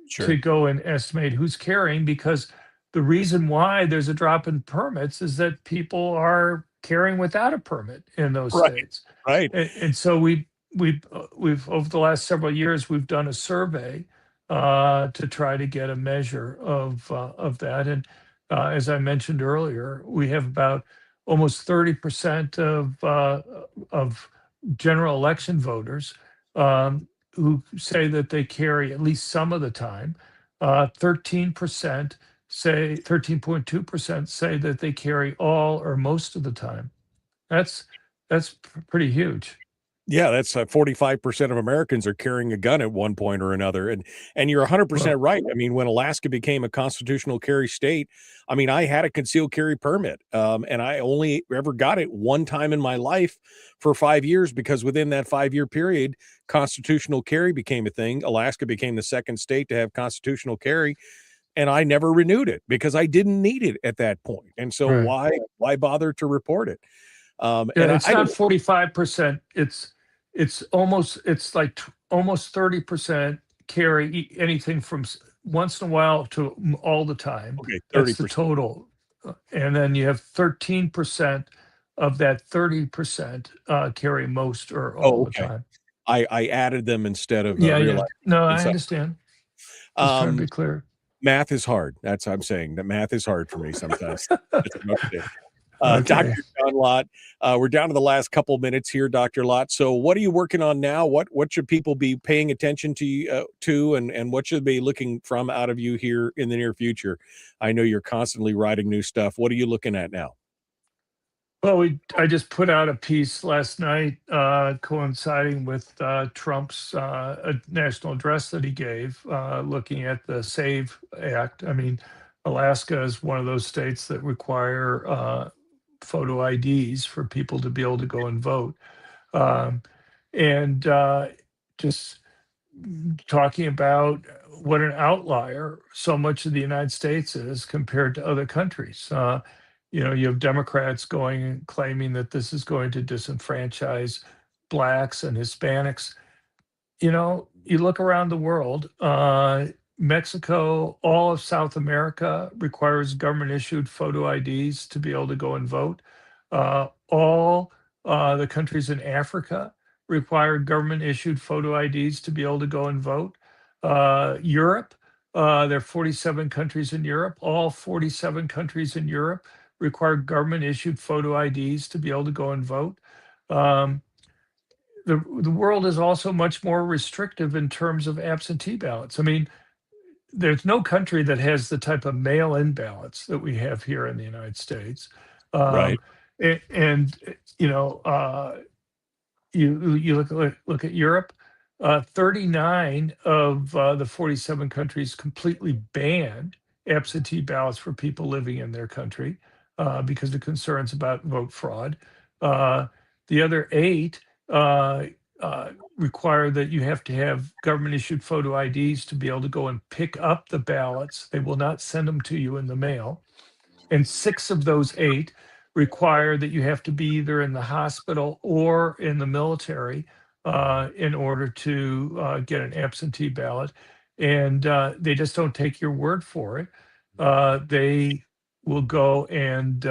Sure. to go and estimate who's carrying, because the reason why there's a drop in permits is that people are carrying without a permit in those Right. states. Right. And so we've over the last several years, we've done a survey to try to get a measure of that. And as I mentioned earlier, we have about almost 30% of general election voters who say that they carry at least some of the time. 13% say 13.2% say that they carry all or most of the time. That's pretty huge. Yeah, that's 45% of Americans are carrying a gun at one point or another. And you're 100% right. I mean, when Alaska became a constitutional carry state, I mean, I had a concealed carry permit, and I only ever got it one time in my life for 5 years, because within that 5-year period, constitutional carry became a thing. Alaska became the second state to have constitutional carry, and I never renewed it because I didn't need it at that point. And so Right. why bother to report it? Yeah, And it's I not don't 45%. It's like almost 30% carry anything from once in a while to all the time. okay, That's the 30%. total. And then you have 13% of that 30% carry most or all Oh, the okay. time. I added them instead of Yeah, yeah. realizing. No, I So, understand. Just trying to be um, clear. math is hard. That's what I'm saying. That math is hard for me sometimes. That's about it. Okay. Dr. Cohn Lott, we're down to the last couple minutes here, Dr. Lott. So what are you working on now? What should people be paying attention to and what should they be looking from out of you here in the near future? I know you're constantly writing new stuff. What are you looking at now? Well, I just put out a piece last night, coinciding with Trump's national address that he gave, looking at the SAVE Act. I mean, Alaska is one of those states that require photo IDs for people to be able to go and vote. Um, and just talking about what an outlier so much of the United States is compared to other countries. You have Democrats going and claiming that this is going to disenfranchise blacks and Hispanics. You look around the world, Mexico, all of South America requires government issued photo IDs to be able to go and vote. All the countries in Africa require government issued photo IDs to be able to go and vote. Europe, there are 47 countries in Europe. All 47 countries in Europe require government issued photo IDs to be able to go and vote. Um, the world is also much more restrictive in terms of absentee ballots. I mean, there's no country that has the type of mail-in ballots that we have here in the United States. Right. Um, and you look at Europe. 39 of the 47 countries completely banned absentee ballots for people living in their country because of concerns about vote fraud. The other 8 uh, require that you have to have government issued photo IDs to be able to go and pick up the ballots. They will not send them to you in the mail. And 6 of those 8 require that you have to be either in the hospital or in the military in order to get an absentee ballot. And they just don't take your word for it. They will go and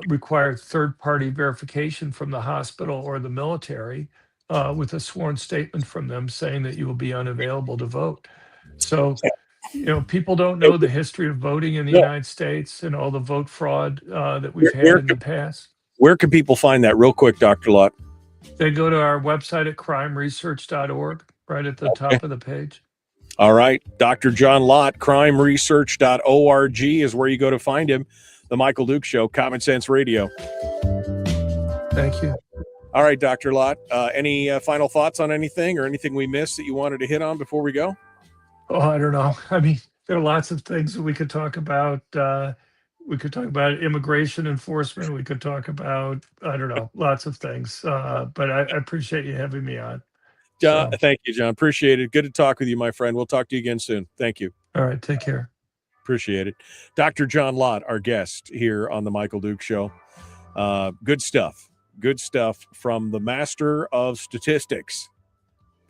require third-party verification from the hospital or the military with a sworn statement from them saying that you will be unavailable to vote. So people don't know the history of voting in the Yeah. United States and all the vote fraud that Where, we've had where, in the can, past. where can people find that real quick, Dr. Lott? They go to our website at crimeresearch.org, right at the top of the page. All right. Dr. John Lott, crimeresearch.org is where you go to find him. The Michael Duke Show, Common Sense Radio. Thank you. All right, Dr. Lott, any final thoughts on anything or anything we missed that you wanted to hit on before we go? Oh, I don't know. I mean, there are lots of things that we could talk about. We could talk about immigration enforcement. We could talk about, I don't know, lots of things. But I appreciate you having me on. So, Thank you, John. Appreciate it. Good to talk with you, my friend. We'll talk to you again soon. Thank you. all right, take care. Appreciate it. Dr. John Lott, our guest here on the Michael Duke Show. Good stuff. Good stuff from the master of statistics.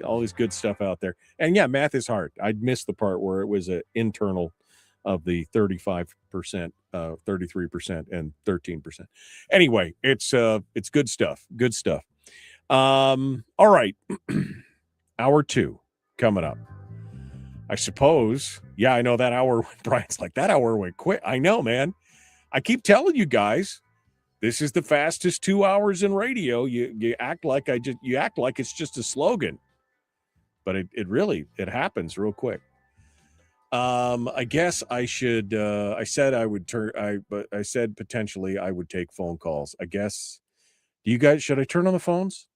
Always good stuff out there. And yeah, math is hard. I missed the part where it was an internal of the 35%, 33%, and 13%. Anyway, it's good stuff. Good stuff. All right. Hour 2 coming up. I suppose. Yeah, I know that hour. Brian's like, that hour went quick. I know, man. I keep telling you guys, this is the fastest 2 hours in radio. You act like it's just a slogan. But it really happens real quick. I guess I should. I said I would but I said potentially I would take phone calls. I guess. Do you guys? Should I turn on the phones?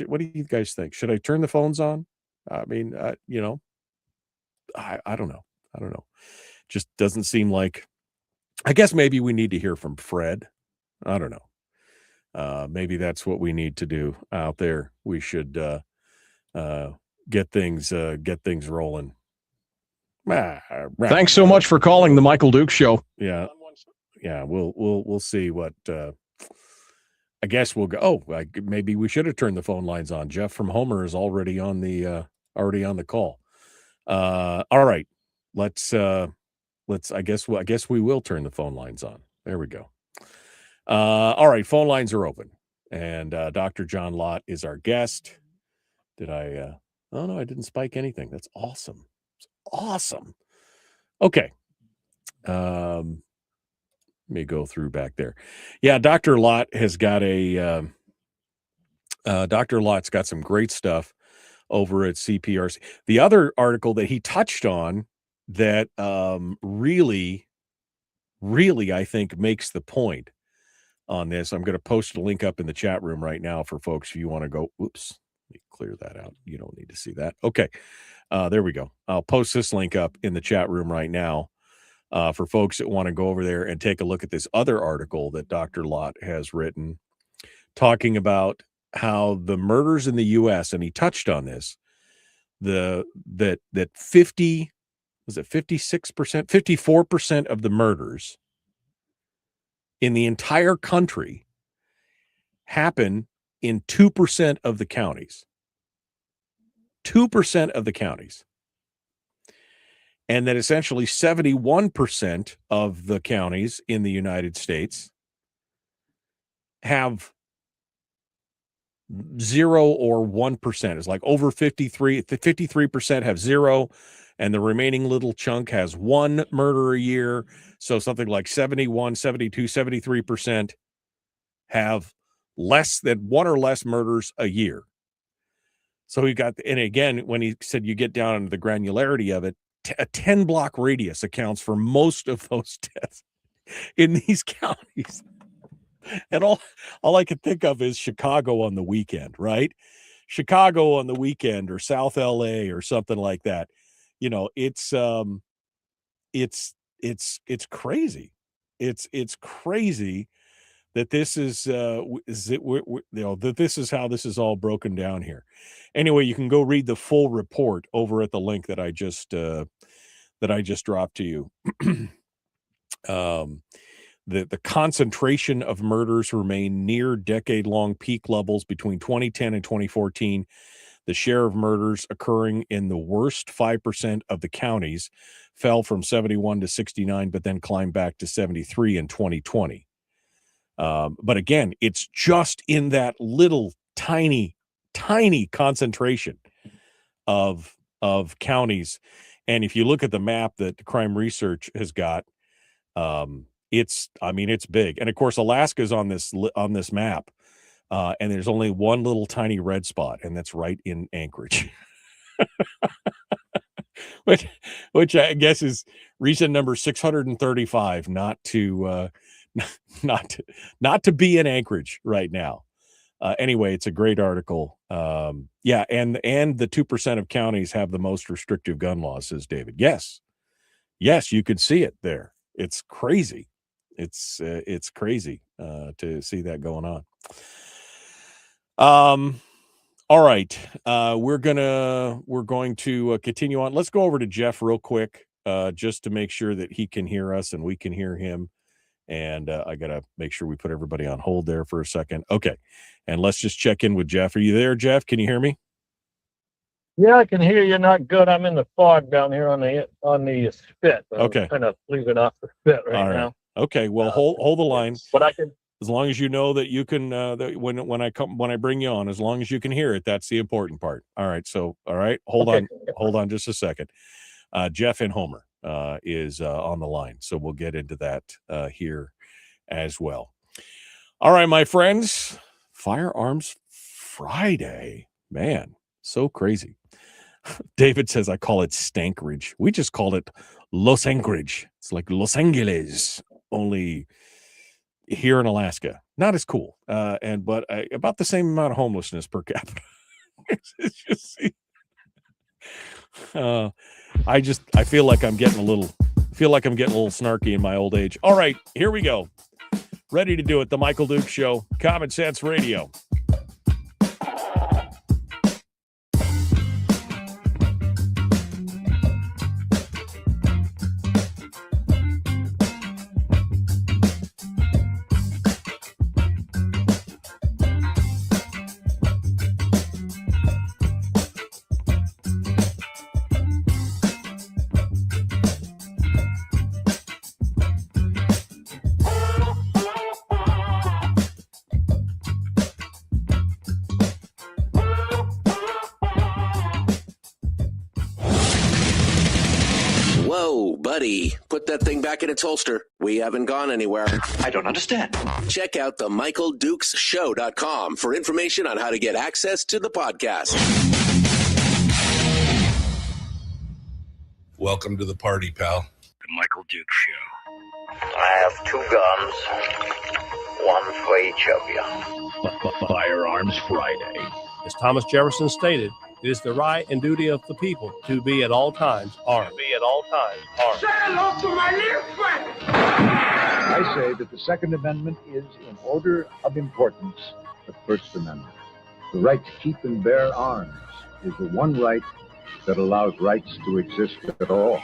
What do you guys think? Should I turn the phones on? I mean, you know, I don't know. I don't know. Just doesn't seem like. I guess maybe we need to hear from Fred. I don't know. Maybe that's what we need to do out there. We should get things rolling. Thanks so much for calling the Michael Duke Show. Yeah, we'll see what. I guess we'll go. Oh, maybe we should have turned the phone lines on. Jeff from Homer is already on the call. All right, let's. I guess we will turn the phone lines on. There we go. All right, phone lines are open, and Dr. John Lott is our guest. Did I? Oh no, I didn't spike anything. That's awesome. It's awesome. Okay. Let me go through back there. Yeah, Dr. Lott has got Dr. Lott's got some great stuff over at CPRC. The other article that he touched on that really, I think, makes the point on this. I'm going to post a link up in the chat room right now for folks if you want to go. Oops, let me clear that out. You don't need to see that. Okay, there we go. I'll post this link up in the chat room right now for folks that want to go over there and take a look at this other article that Dr. Lott has written, talking about how the murders in the U.S., and he touched on this, that 56%, 54% of the murders in the entire country happen in 2% of the counties. 2% of the counties. And that essentially 71% of the counties in the United States have 0 or 1%. It's like over 53% have 0, and the remaining little chunk has 1 murder a year. So something like 71, 72, 73% have less than 1 or less murders a year. So we got, and again, when he said you get down into the granularity of it, a 10-block radius accounts for most of those deaths in these counties. And all I can think of is Chicago on the weekend, right? Chicago on the weekend, or South LA, or something like that. You know, it's crazy. It's crazy that this is that this is how this is all broken down here. Anyway, you can go read the full report over at the link that I just dropped to you. The concentration of murders remain near decade-long peak levels between 2010 and 2014. The share of murders occurring in the worst 5% of the counties fell from 71 to 69, but then climbed back to 73 in 2020. But again, it's just in that little tiny concentration of counties. And if you look at the map that the Crime Research has got, it's big. And of course, Alaska's on this map, and there's only one little tiny red spot, and that's right in Anchorage. which I guess is reason number 635 not to be in Anchorage right now. Anyway, it's a great article. Yeah, and the 2% of counties have the most restrictive gun laws, says David. Yes, you could see it there. It's crazy. It's crazy to see that going on. All right, we're going to continue on. Let's go over to Jeff real quick, just to make sure that he can hear us and we can hear him. And I got to make sure we put everybody on hold there for a second. Okay. And let's just check in with Jeff. Are you there, Jeff? Can you hear me? Yeah, I can hear you. Not good. I'm in the fog down here on the spit. Okay. I'm kind of leaving off the spit right now. Okay. Well, hold the line. But I can, as long as you know that you can, that when I bring you on, as long as you can hear it, that's the important part. All right. So, all right, hold on just a second. Jeff in Homer is on the line, so we'll get into that here as well. All right, my friends, Firearms Friday, man, so crazy. David says I call it Stankridge. We just call it Los Anchorage. It's like Los Angeles, only here in Alaska. Not as cool. But about the same amount of homelessness per capita. It's just, I feel like I'm getting a little snarky in my old age. All right, here we go. Ready to do it. The Michael Duke Show, Common Sense Radio. Whoa, buddy. Put that thing back in its holster. We haven't gone anywhere. I don't understand. Check out the MichaelDukesShow.com for information on how to get access to the podcast. Welcome to the party, pal. The Michael Duke Show. I have 2 guns, one for each of you. Firearms Friday. As Thomas Jefferson stated, it is the right and duty of the people to be at all times armed. Say hello to my little friend. I say that the Second Amendment is, in order of importance, the First Amendment. The right to keep and bear arms is the one right that allows rights to exist at all.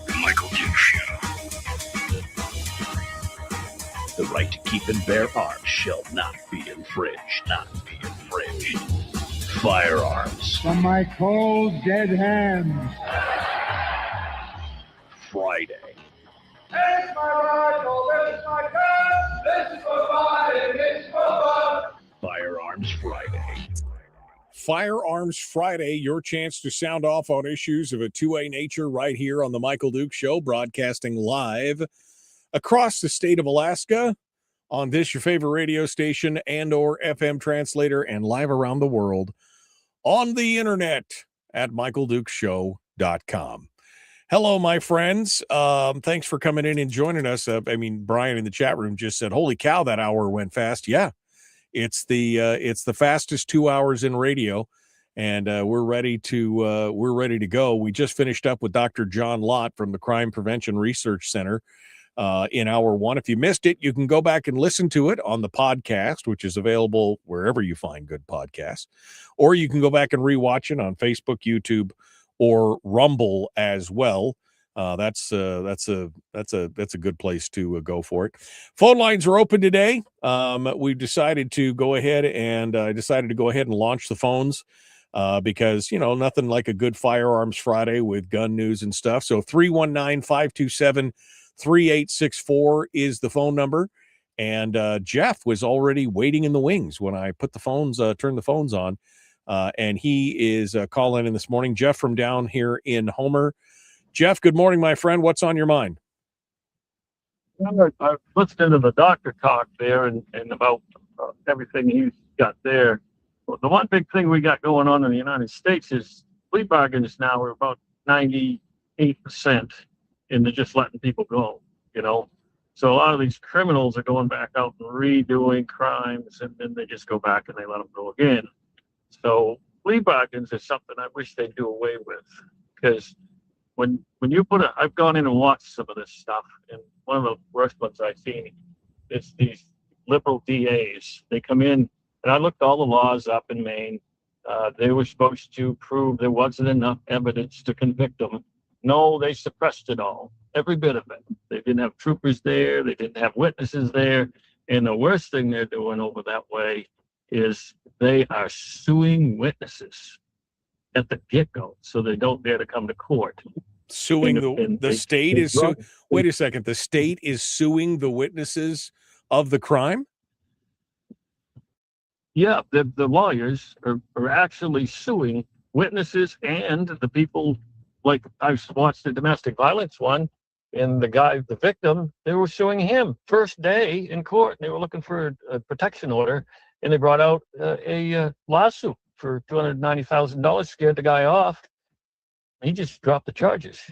The Michael Duke Show. The right to keep and bear arms shall not be infringed. Firearms. From my cold, dead hands. Friday. It's my rifle, this is my gun, this is for fighting, this is for fun. Firearms Friday. Firearms Friday, your chance to sound off on issues of a 2A nature right here on the Michael Duke Show, broadcasting live across the state of Alaska on this, your favorite radio station and or FM translator, and live around the world on the internet at michaeldukeshow.com. Hello, my friends. Thanks for coming in and joining us. Brian in the chat room just said, holy cow, that hour went fast. Yeah, it's the fastest 2 hours in radio, and we're ready to go. We just finished up with Dr. Cohn Lott from the Crime Prevention Research Center in hour 1. If you missed it, you can go back and listen to it on the podcast, which is available wherever you find good podcasts, or you can go back and rewatch it on Facebook, YouTube, or Rumble as well. That's a good place to go for it. Phone lines are open today. We've decided to go ahead and launch the phones because, nothing like a good Firearms Friday with gun news and stuff. So 319-527-3864 is the phone number. And Jeff was already waiting in the wings when I put turned the phones on. And he is calling in this morning. Jeff from down here in Homer. Jeff, good morning, my friend. What's on your mind? I've listened to the doctor talk there and about everything he's got there. Well, the one big thing we got going on in the United States is plea bargains now are about 98% into just letting people go, So a lot of these criminals are going back out and redoing crimes, and then they just go back and they let them go again. So plea bargains is something I wish they'd do away with, because when you I've gone in and watched some of this stuff, and one of the worst ones I've seen is these liberal DAs. They come in, and I looked all the laws up in Maine. They were supposed to prove there wasn't enough evidence to convict them. No, they suppressed it all, every bit of it. They didn't have troopers there. They didn't have witnesses there. And the worst thing they're doing over that way is they are suing witnesses at the get-go, so they don't dare to come to court. Suing the state is suing. Wait a second. The state is suing the witnesses of the crime? Yeah, the lawyers are actually suing witnesses and the people. Like, I watched the domestic violence one, and the victim, they were suing him first day in court. And they were looking for a protection order, and they brought out a lawsuit for $290,000, scared the guy off. He just dropped the charges,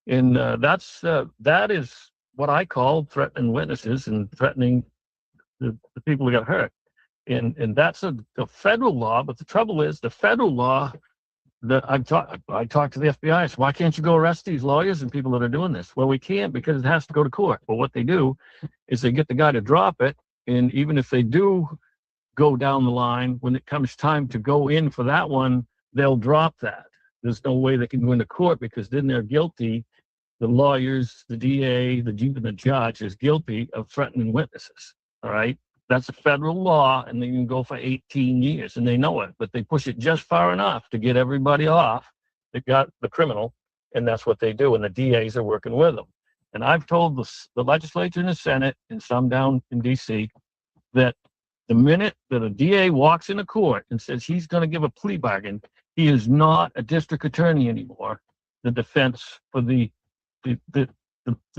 And that is what I call threatening witnesses and threatening the people who got hurt. And that's a federal law, but the trouble is the federal law that I talked to the FBI. I said, why can't you go arrest these lawyers and people that are doing this? Well, we can't because it has to go to court. But what they do is they get the guy to drop it. And even if they do go down the line, when it comes time to go in for that one, they'll drop that. There's no way they can go into court because then they're guilty. The lawyers, the DA, even the judge is guilty of threatening witnesses. All right. That's a federal law, and they can go for 18 years, and they know it, but they push it just far enough to get everybody off that got the criminal, and that's what they do, and the DAs are working with them. And I've told the legislature and the Senate, and some down in D.C., that the minute that a DA walks into court and says he's going to give a plea bargain, he is not a district attorney anymore, the defense for the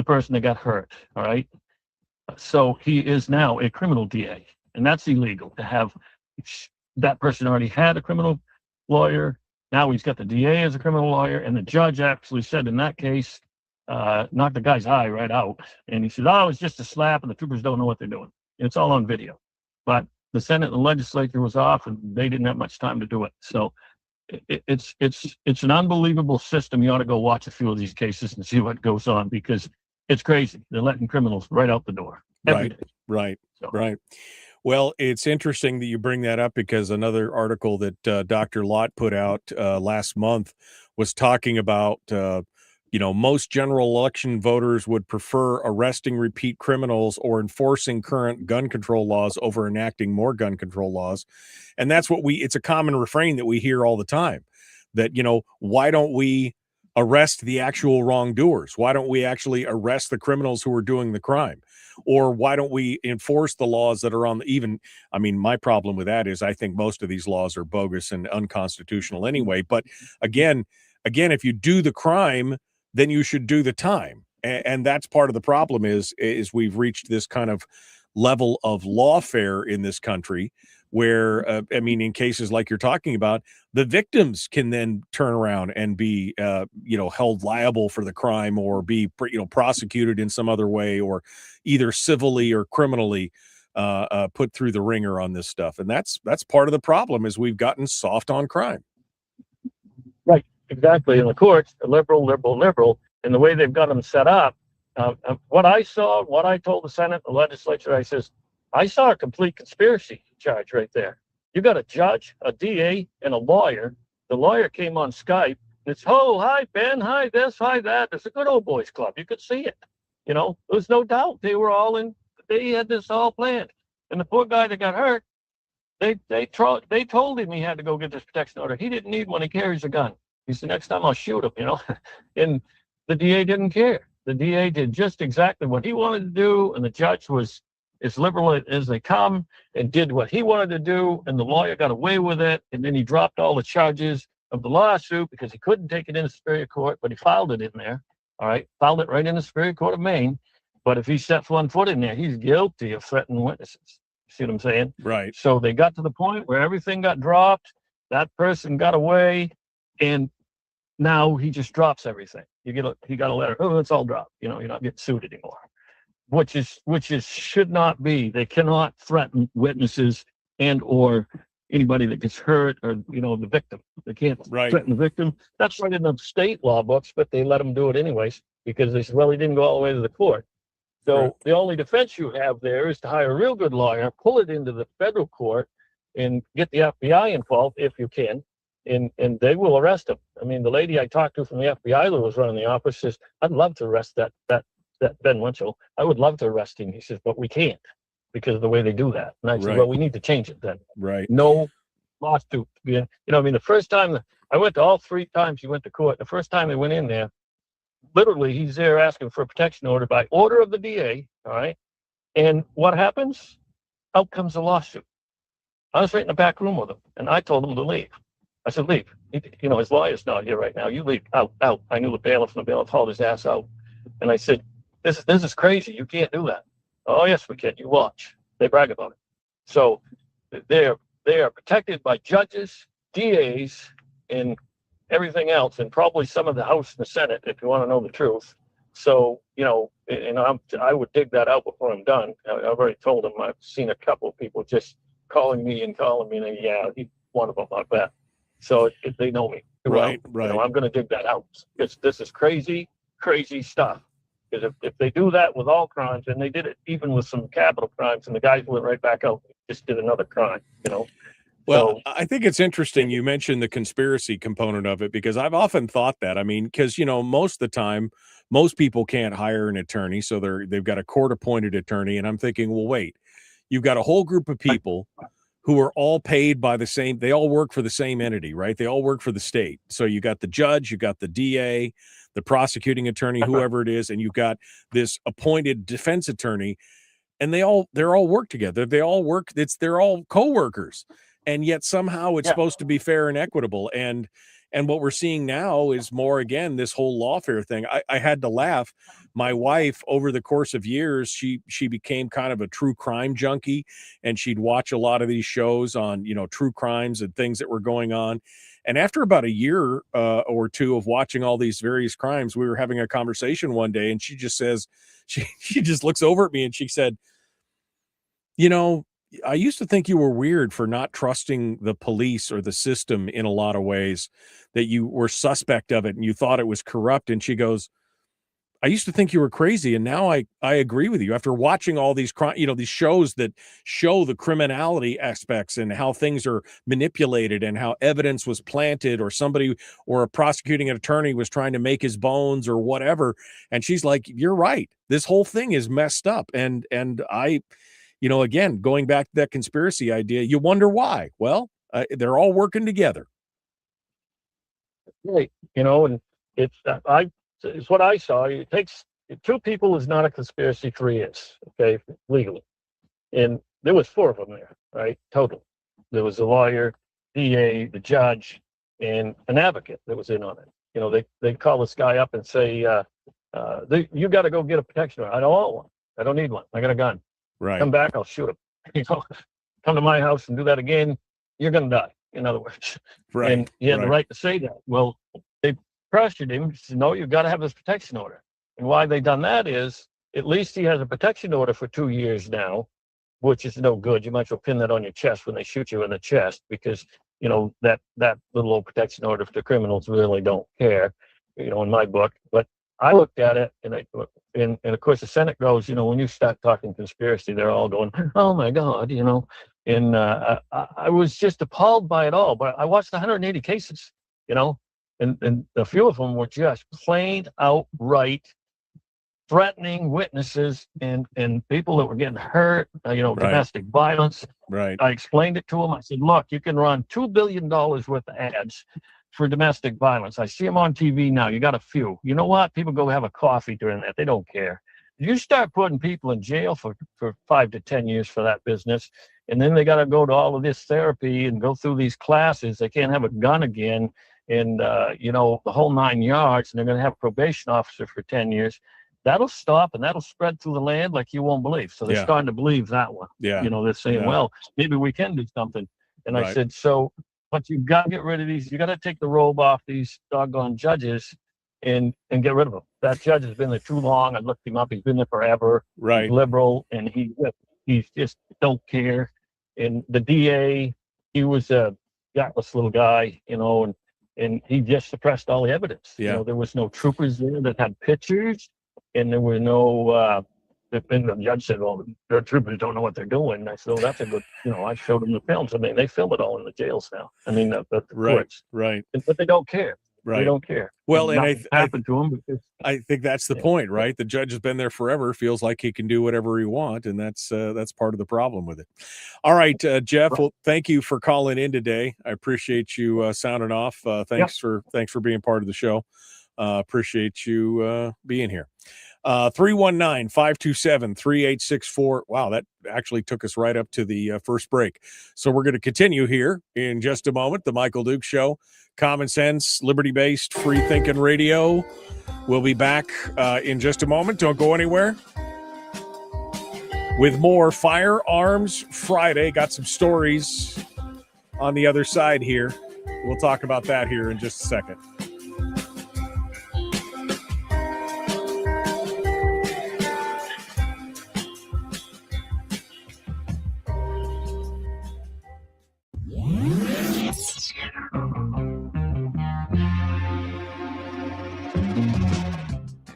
person that got hurt, all right? So he is now a criminal DA, and that's illegal to have. That person already had a criminal lawyer. Now he's got the DA as a criminal lawyer, and the judge actually said in that case, knocked the guy's eye right out. And he said, oh, it's just a slap, and the troopers don't know what they're doing. It's all on video. But the Senate and the legislature was off, and they didn't have much time to do it. So it's an unbelievable system. You ought to go watch a few of these cases and see what goes on, because it's crazy. They're letting criminals right out the door. Right. Well, it's interesting that you bring that up, because another article that Dr. Lott put out last month was talking about, most general election voters would prefer arresting repeat criminals or enforcing current gun control laws over enacting more gun control laws. And that's what it's a common refrain that we hear all the time, that, why don't we arrest the actual wrongdoers? Why don't we actually arrest the criminals who are doing the crime? Or why don't we enforce the laws that are my problem with that is I think most of these laws are bogus and unconstitutional anyway. But again, if you do the crime, then you should do the time. And that's part of the problem is we've reached this kind of level of lawfare in this country where, in cases like you're talking about, the victims can then turn around and be, held liable for the crime or be, prosecuted in some other way, or either civilly or criminally put through the ringer on this stuff. And that's part of the problem is we've gotten soft on crime. Right, exactly. And the courts, liberal, and the way they've got them set up, what I saw, what I told the Senate, the legislature, I saw a complete conspiracy charge right there. You got a judge, a DA, and a lawyer. The lawyer came on Skype. It's, oh, hi, Ben, hi, this, hi, that. It's a good old boys club. You could see it. There's no doubt they were all in. They had this all planned. And the poor guy that got hurt, they told him he had to go get this protection order. He didn't need one. He carries a gun. He said, next time I'll shoot him, And the DA didn't care. The DA did just exactly what he wanted to do, and the judge was as liberal as they come and did what he wanted to do, and the lawyer got away with it, and then he dropped all the charges of the lawsuit because he couldn't take it in the Superior Court, but he filed it in there, all right, filed it right in the Superior Court of Maine. But if he sets one foot in there, he's guilty of threatening witnesses. See what I'm saying? Right. So they got to the point where everything got dropped, that person got away, and now he just drops everything. He got a letter, oh, it's all dropped. You're not getting sued anymore. Which should not be. They cannot threaten witnesses and or anybody that gets hurt or the victim. They can't threaten the victim. That's right in the state law books, but they let them do it anyways because they said, well, he didn't go all the way to the court. So the only defense you have there is to hire a real good lawyer, pull it into the federal court, and get the FBI involved if you can, and they will arrest him. The lady I talked to from the FBI that was running the office says, I'd love to arrest that Ben Winchell. I would love to arrest him. He says, but we can't because of the way they do that. And I said, well, we need to change it then. Right. No lawsuit. The first time I went to all 3 times he went to court, the first time they went in there, literally he's there asking for a protection order by order of the DA. All right. And what happens? Out comes a lawsuit. I was right in the back room with him and I told him to leave. I said, leave. His lawyer's not here right now. You leave. Out. I knew the bailiff, and the bailiff hauled his ass out. And I said, this is crazy. You can't do that. Oh, yes, we can. You watch. They brag about it. So they are protected by judges, DAs, and everything else, and probably some of the House and the Senate, if you want to know the truth. So, and I would dig that out before I'm done. I've already told them I've seen a couple of people just calling me, and yeah, he's one of them, I bet. So they know me. Right. I'm going to dig that out. This is crazy stuff. Because if they do that with all crimes, and they did it even with some capital crimes, and the guys went right back out, just did another crime, Well, I think it's interesting you mentioned the conspiracy component of it, because I've often thought that. I mean, because, most of the time, most people can't hire an attorney, so they've got a court-appointed attorney, and I'm thinking, well, wait, you've got a whole group of people who are all paid by the same, they all work for the same entity, right? They all work for the state. So you got the judge, you got the DA, the prosecuting attorney, whoever it is, and you've got this appointed defense attorney, and they're all work together. They're all co-workers. And yet somehow it's supposed to be fair and equitable. And what we're seeing now is more, again, this whole lawfare thing. I had to laugh. My wife, over the course of years, she became kind of a true crime junkie, and she'd watch a lot of these shows on, true crimes and things that were going on. And after about a year or two of watching all these various crimes, we were having a conversation one day, and she just says, she just looks over at me and she said, I used to think you were weird for not trusting the police or the system in a lot of ways, that you were suspect of it and you thought it was corrupt. And she goes, I used to think you were crazy. And now I agree with you after watching all these these shows that show the criminality aspects and how things are manipulated and how evidence was planted, or somebody or a prosecuting attorney was trying to make his bones or whatever. And she's like, you're right. This whole thing is messed up. And I, again, going back to that conspiracy idea, you wonder why. Well, they're all working together. Right. And it's what I saw. It takes two people is not a conspiracy, three is, okay, legally. And there was four of them there, right? Total. There was a lawyer, DA, the judge, and an advocate that was in on it. They call this guy up and say, you got to go get a protection order. I don't want one. I don't need one. I got a gun. Right. Come back, I'll shoot him. Come to my house and do that again, you're going to die, in other words. Right. And he had the right to say that. Well, they pressured him. He said, no, you've got to have this protection order. And why they done that is, at least he has a protection order for 2 years now, which is no good. You might as well pin that on your chest when they shoot you in the chest, because, that little old protection order for the criminals really don't care, in my book. But I looked at it, and of course the Senate goes, when you start talking conspiracy, they're all going, oh my God, and I was just appalled by it all. But I watched 180 cases, and a few of them were just plain outright threatening witnesses and people that were getting hurt, domestic violence. Right. I explained it to them. I said, look, you can run $2 billion worth of ads for domestic violence. I see them on TV now. You got a few. You know what? People go have a coffee during that. They don't care. You start putting people in jail for 5 to 10 years for that business, and then they got to go to all of this therapy and go through these classes. They can't have a gun again, and the whole 9 yards, and they're going to have a probation officer for 10 years. That'll stop, and that'll spread through the land like you won't believe. So they're starting to believe that one. Yeah. They're saying, well, maybe we can do something. And I said, but you got to get rid of these. You got to take the robe off these doggone judges and get rid of them. That judge has been there too long. I looked him up. He's been there forever. Right. He's liberal, and he just don't care. And the DA, he was a gutless little guy, and he just suppressed all the evidence. Yeah. There was no troopers there that had pictures, and there were no. And the judge said, well, the troopers don't know what they're doing. And I said, oh, that's a good, I showed them the films. I mean, they film it all in the jails now. I mean, the courts. Right. But they don't care. Right. They don't care. Well, and happened to them because I think that's the point, right? The judge has been there forever, feels like he can do whatever he wants, and that's part of the problem with it. All right, Jeff. Well, thank you for calling in today. I appreciate you sounding off. Thanks for being part of the show. Appreciate you being here. 319-527-3864. Wow, that actually took us right up to the first break. So we're going to continue here in just a moment. The Michael Duke Show, common sense, liberty-based, free-thinking radio. We'll be back in just a moment. Don't go anywhere. With more Firearms Friday. Got some stories on the other side here. We'll talk about that here in just a second.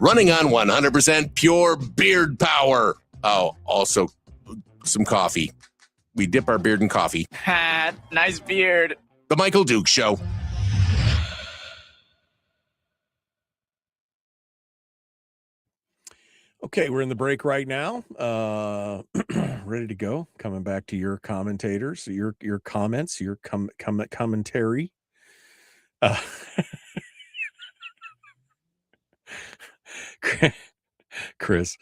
running on 100% pure beard power. Oh, also some coffee. We dip our beard in coffee. Ha, nice beard. The Michael Duke Show. Okay, we're in the break right now. Ready to go. Coming back to your commentators, your comments, your commentary. Chris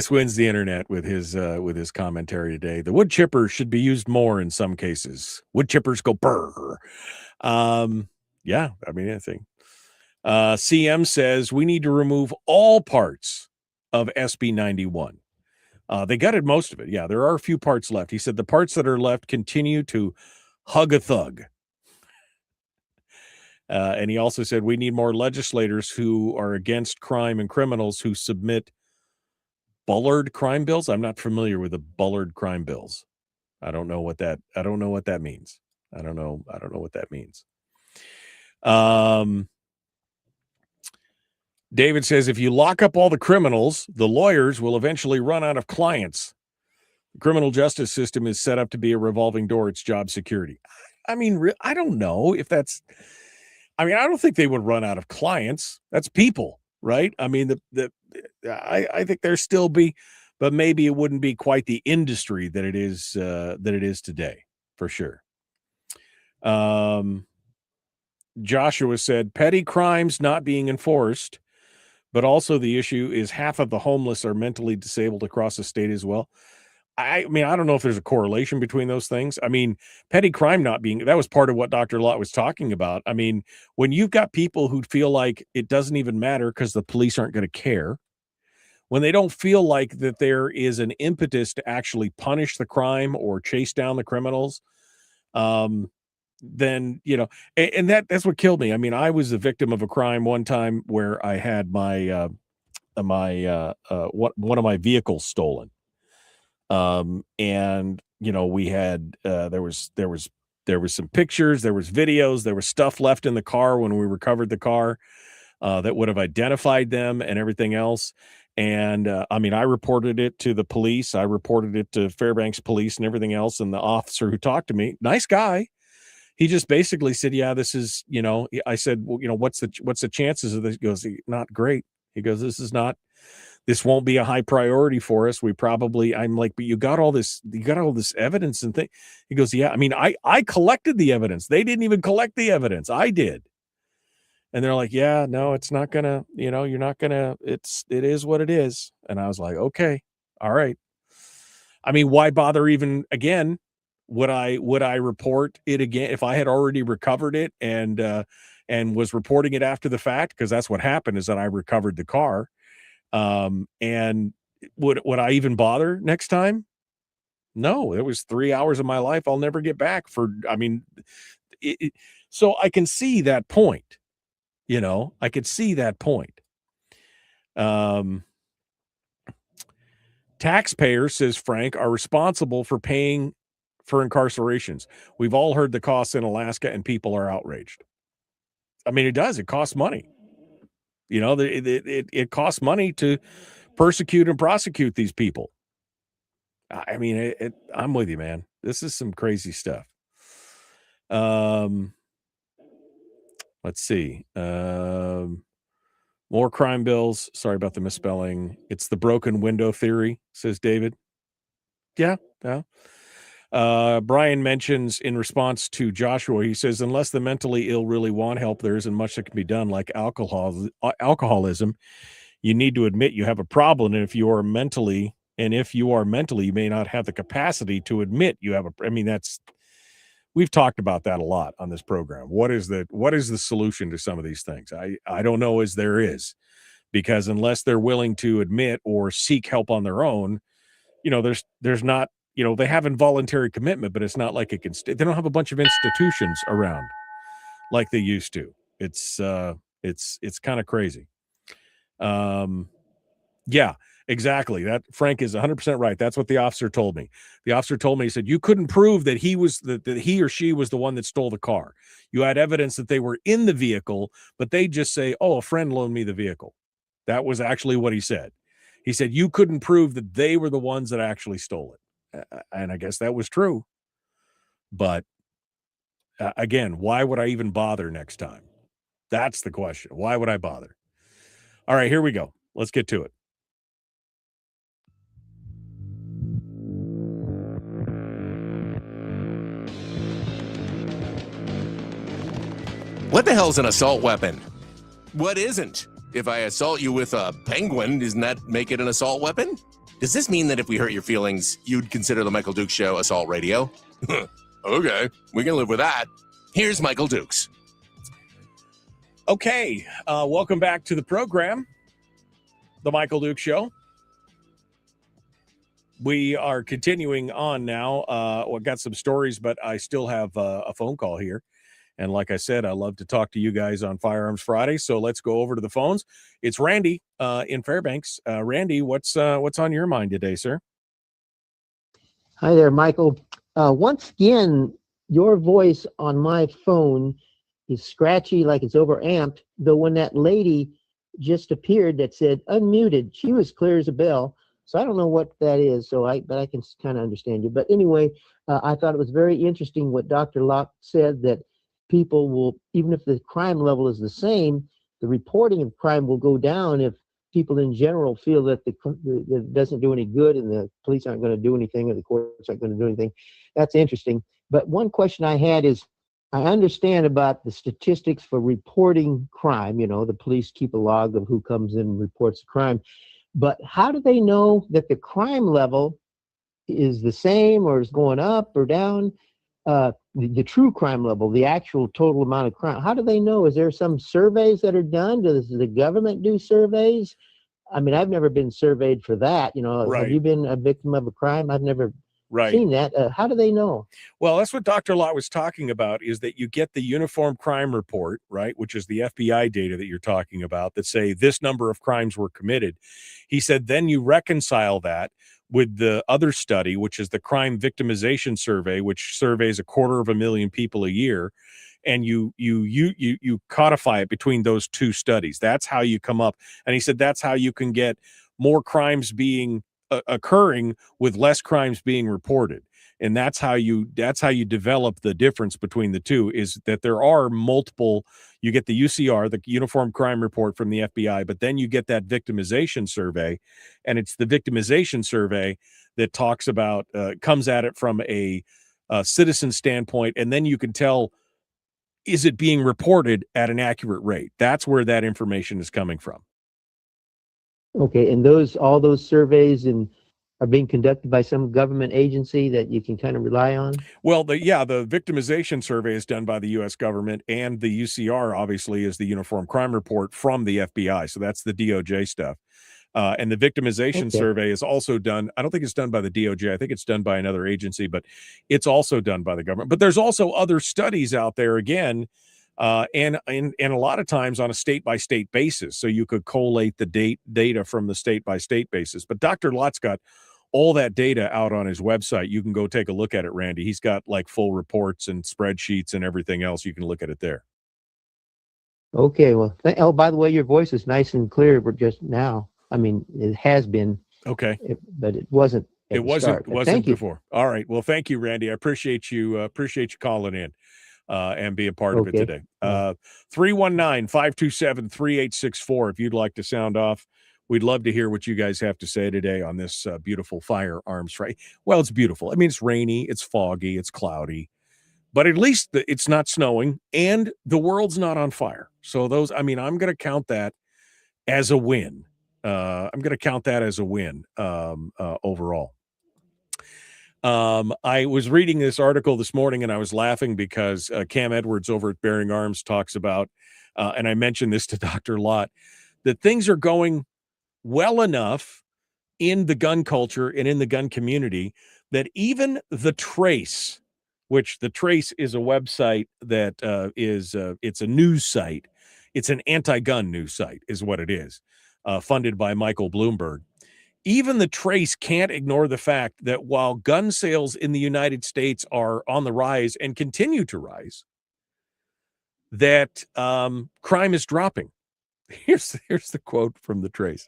wins the internet with his commentary today. The wood chipper should be used more in some cases. Wood chippers go brr. Yeah, I mean, I think. CM says we need to remove all parts of SB 91. They gutted most of it. Yeah, there are a few parts left. He said the parts that are left continue to hug a thug. And he also said we need more legislators who are against crime and criminals who submit Bullard crime bills. I'm not familiar with the Bullard crime bills. I don't know what that means. I don't know what that means. David says if you lock up all the criminals, the lawyers will eventually run out of clients. The criminal justice system is set up to be a revolving door. It's job security. I mean, I don't know if that's. I mean, I don't think they would run out of clients. That's people, right? I mean, I think there still be, but maybe it wouldn't be quite the industry that it is today, for sure. Joshua said petty crimes not being enforced, but also the issue is half of the homeless are mentally disabled across the state as well. I mean, I don't know if there's a correlation between those things. I mean, petty crime not being, that was part of what Dr. Lott was talking about. I mean, when you've got people who feel like it doesn't even matter because the police aren't going to care, when they don't feel like that there is an impetus to actually punish the crime or chase down the criminals, then, you know, and that's what killed me. I mean, I was a victim of a crime one time where I had my one of my vehicles stolen. And you know, we had there was some pictures, there was videos, there was stuff left in the car when we recovered the car that would have identified them and everything else. And I mean, I reported it to the police, I reported it to Fairbanks police and everything else. And the officer who talked to me, nice guy, he just basically said, yeah, this is, you know, I said, well, you know, what's the chances of this? He goes, not great. He goes, this won't be a high priority for us. I'm like, but you got all this evidence and thing. He goes, yeah, I mean, I collected the evidence. They didn't even collect the evidence. I did. And they're like, yeah, no, it's not gonna, you know, you're not gonna, it is what it is. And I was like, okay, all right. I mean, why bother even again? Would I report it again if I had already recovered it and was reporting it after the fact? Because that's what happened, is that I recovered the car. And would I even bother next time? No, it was 3 hours of my life I'll never get back for, I mean, so I can see that point, you know, I could see that point. Taxpayers, says Frank, are responsible for paying for incarcerations. We've all heard the costs in Alaska and people are outraged. I mean, it does, it costs money. You know, it costs money to persecute and prosecute these people. I mean, I'm with you, man. This is some crazy stuff. Let's see. More crime bills. Sorry about the misspelling. It's the broken window theory, says David. Yeah. Brian mentions in response to Joshua, he says, unless the mentally ill really want help, there isn't much that can be done. Like alcoholism, you need to admit you have a problem. And if you are mentally, you may not have the capacity to admit you have we've talked about that a lot on this program. What is the solution to some of these things? I don't know as there is, because unless they're willing to admit or seek help on their own, you know, there's not, you know, they have involuntary commitment, but it's not like it can they don't have a bunch of institutions around like they used to. It's kind of crazy. Yeah, exactly. That Frank is 100% right. That's what the officer told me. The officer told me, he said, you couldn't prove that that he or she was the one that stole the car. You had evidence that they were in the vehicle, but they just say, oh, a friend loaned me the vehicle. That was actually what he said. He said you couldn't prove that they were the ones that actually stole it. And I guess that was true. But again, why would I even bother next time? That's the question. Why would I bother? All right, here we go. Let's get to it. What the hell's an assault weapon? What isn't? If I assault you with a penguin, doesn't that make it an assault weapon? Does this mean that if we hurt your feelings, you'd consider the Michael Dukes Show assault radio? Okay, we can live with that. Here's Michael Dukes. Okay, welcome back to the program, The Michael Dukes Show. We are continuing on now. We've got some stories, but I still have a phone call here. And like I said, I love to talk to you guys on Firearms Friday, so let's go over to the phones. It's Randy in Fairbanks. Randy, what's on your mind today, sir? Hi there, Michael. Once again, your voice on my phone is scratchy, like it's overamped, though when that lady just appeared that said unmuted, she was clear as a bell. So I don't know what that is, but I can kind of understand you. But anyway, I thought it was very interesting what Dr. Lott said, that people will, even if the crime level is the same, the reporting of crime will go down if people in general feel that it doesn't do any good and the police aren't going to do anything or the courts aren't going to do anything. That's interesting. But one question I had is, I understand about the statistics for reporting crime. You know, the police keep a log of who comes in and reports the crime. But how do they know that the crime level is the same or is going up or down? The true crime level, the actual total amount of crime. How do they know? Is there some surveys that are done? Does the government do surveys? I mean, I've never been surveyed for that. You know, Right. Have you been a victim of a crime? I've never Right. seen that. How do they know? Well, that's what Dr. Lott was talking about, is that you get the Uniform Crime Report, right, which is the FBI data that you're talking about, that say this number of crimes were committed. He said then you reconcile that with the other study, which is the Crime Victimization Survey, which surveys 250,000 people a year, and you codify it between those two studies. That's how you come up. And he said that's how you can get more crimes being occurring with less crimes being reported. And that's how you develop the difference between the two, is that there are multiple. You get the UCR, the Uniform Crime Report from the FBI, but then you get that victimization survey, and it's the victimization survey that talks about comes at it from a citizen standpoint, and then you can tell, is it being reported at an accurate rate? That's where that information is coming from. Okay, and all those surveys are being conducted by some government agency that you can kind of rely on? Well, the victimization survey is done by the U.S. government, and the UCR obviously is the Uniform Crime Report from the FBI. So that's the DOJ stuff. And the victimization survey is also done. I don't think it's done by the DOJ. I think it's done by another agency, but it's also done by the government. But there's also other studies out there again, and a lot of times on a state-by-state basis. So you could collate the data from the state-by-state basis. But Dr. Lott's got all that data out on his website. You can go take a look at it, Randy. He's got like full reports and spreadsheets and everything else. You can look at it there. Okay, well, by the way, your voice is nice and clear just now. I mean, it has been. Okay. But it wasn't. It wasn't before. All right. Well, thank you, Randy. I appreciate you calling in and being part of it today. 319-527-3864 if you'd like to sound off. We'd love to hear what you guys have to say today on this beautiful Firearms Friday. Well, it's beautiful. I mean, it's rainy, it's foggy, it's cloudy, but at least it's not snowing and the world's not on fire. So I'm going to count that as a win. Overall. I was reading this article this morning and I was laughing because Cam Edwards over at Bearing Arms talks about, and I mentioned this to Dr. Lott, that things are going well enough in the gun culture and in the gun community that even the Trace, which the Trace is a website that it's a news site. It's an anti-gun news site is what it is, funded by Michael Bloomberg. Even the Trace can't ignore the fact that while gun sales in the United States are on the rise and continue to rise, that crime is dropping. Here's the quote from the trace.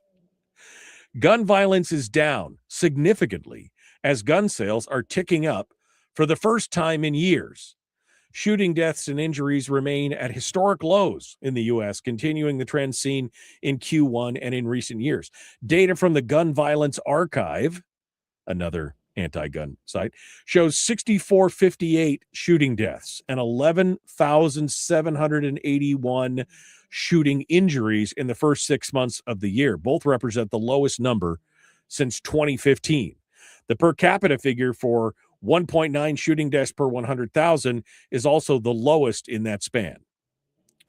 Gun violence is down significantly as gun sales are ticking up for the first time in years. Shooting deaths and injuries remain at historic lows in the U.S., continuing the trend seen in Q1 and in recent years. Data from the Gun Violence Archive, another anti-gun site, shows 6,458 shooting deaths and 11,781 shooting injuries in the first 6 months of the year. Both represent the lowest number since 2015. The per capita figure for 1.9 shooting deaths per 100,000 is also the lowest in that span.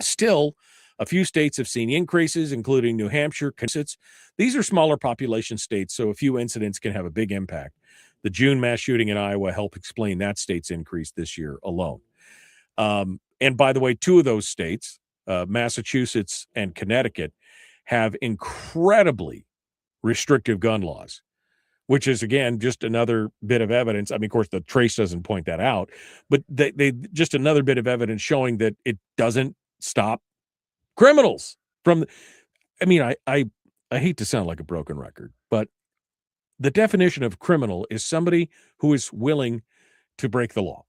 Still, a few states have seen increases, including New Hampshire, Kansas. These are smaller population states, so a few incidents can have a big impact. The June mass shooting in Iowa helped explain that state's increase this year alone. And by the way, two of those states, Massachusetts and Connecticut, have incredibly restrictive gun laws, which is, again, just another bit of evidence. I mean, of course, the trace doesn't point that out, but they just another bit of evidence showing that it doesn't stop criminals from. I mean, I hate to sound like a broken record, but the definition of criminal is somebody who is willing to break the law.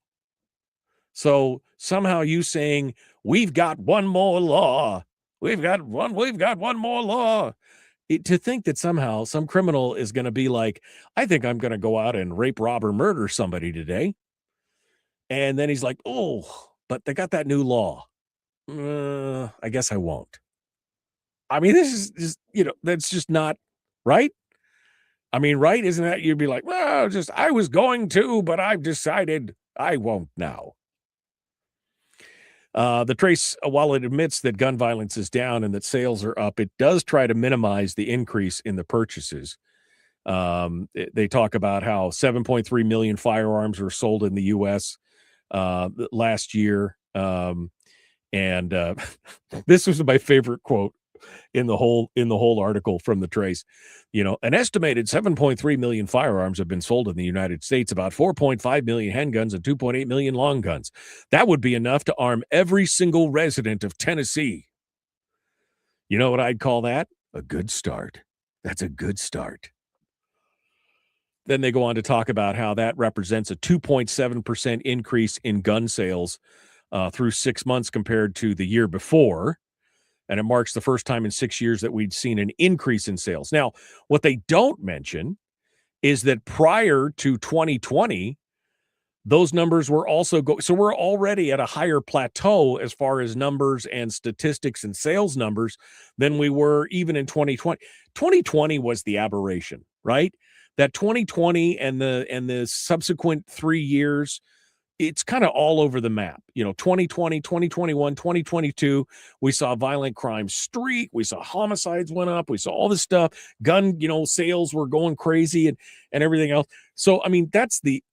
So somehow you saying we've got one more law, we've got one more law. To think that somehow some criminal is going to be like, I think I'm going to go out and rape, rob, or murder somebody today. And then he's like, oh, but they got that new law. I guess I won't. I mean, this is just, that's just not right. I mean, right? Isn't that, you'd be like, well, I was going to, but I've decided I won't now. The trace, while it admits that gun violence is down and that sales are up, it does try to minimize the increase in the purchases. They talk about how 7.3 million firearms were sold in the U.S. Last year. And this was my favorite quote in the whole article from the trace. An estimated 7.3 million firearms have been sold in the United States, about 4.5 million handguns and 2.8 million long guns. That would be enough to arm every single resident of Tennessee. You know what I'd call that? A good start. That's a good start. Then they go on to talk about how that represents a 2.7% increase in gun sales through 6 months compared to the year before. And it marks the first time in 6 years that we'd seen an increase in sales. Now, what they don't mention is that prior to 2020, those numbers were also so we're already at a higher plateau as far as numbers and statistics and sales numbers than we were even in 2020. 2020 was the aberration, right? That 2020 and the subsequent 3 years, it's kind of all over the map. 2020, 2021, 2022, we saw violent crime streak. We saw homicides went up. We saw all this stuff. Gun, sales were going crazy and everything else. So, I mean, that's the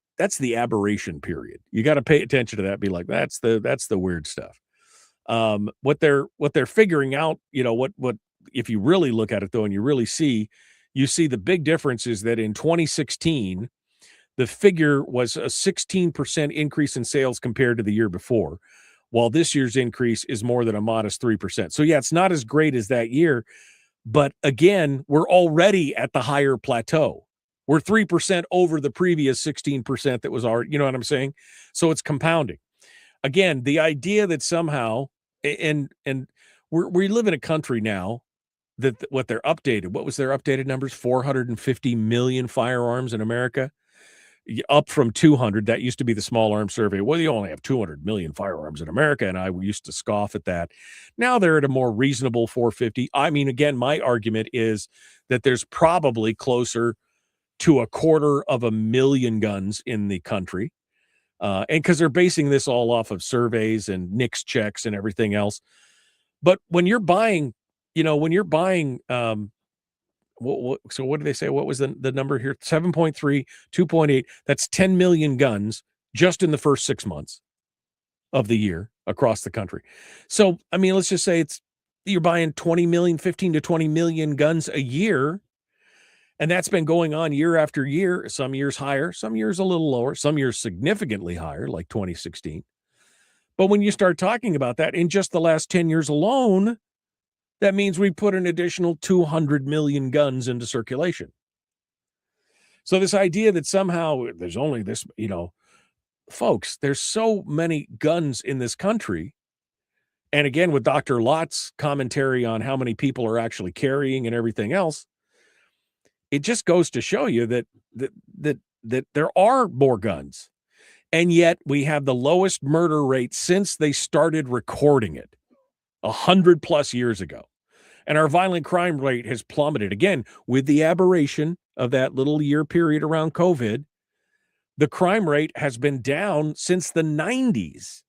aberration period. You got to pay attention to that. Be like, that's the weird stuff. What they're figuring out, what if you really look at it though, and you see the big difference is that in 2016, the figure was a 16% increase in sales compared to the year before, while this year's increase is more than a modest 3%. So, yeah, it's not as great as that year. But again, we're already at the higher plateau. We're 3% over the previous 16% that was already, you know what I'm saying? So it's compounding. Again, the idea that somehow, and we live in a country now that what was their updated numbers? 450 million firearms in America. Up from 200. That used to be the small arms survey. Well, you only have 200 million firearms in America, and I used to scoff at that. Now they're at a more reasonable 450. I mean, again, my argument is that there's probably closer to 250,000 guns in the country, and because they're basing this all off of surveys and NICS checks and everything else. But when you're buying, so what did they say? What was the number here? 7.3, 2.8. That's 10 million guns just in the first 6 months of the year across the country. So, I mean, let's just say you're buying 15 to 20 million guns a year. And that's been going on year after year. Some years higher, some years a little lower, some years significantly higher, like 2016. But when you start talking about that in just the last 10 years alone, That means we put an additional 200 million guns into circulation. So this idea that somehow there's only this, folks, there's so many guns in this country. And again, with Dr. Lott's commentary on how many people are actually carrying and everything else, it just goes to show you that there are more guns. And yet we have the lowest murder rate since they started recording it 100+ years ago. And our violent crime rate has plummeted. Again, with the aberration of that little year period around COVID, the crime rate has been down since the 90s.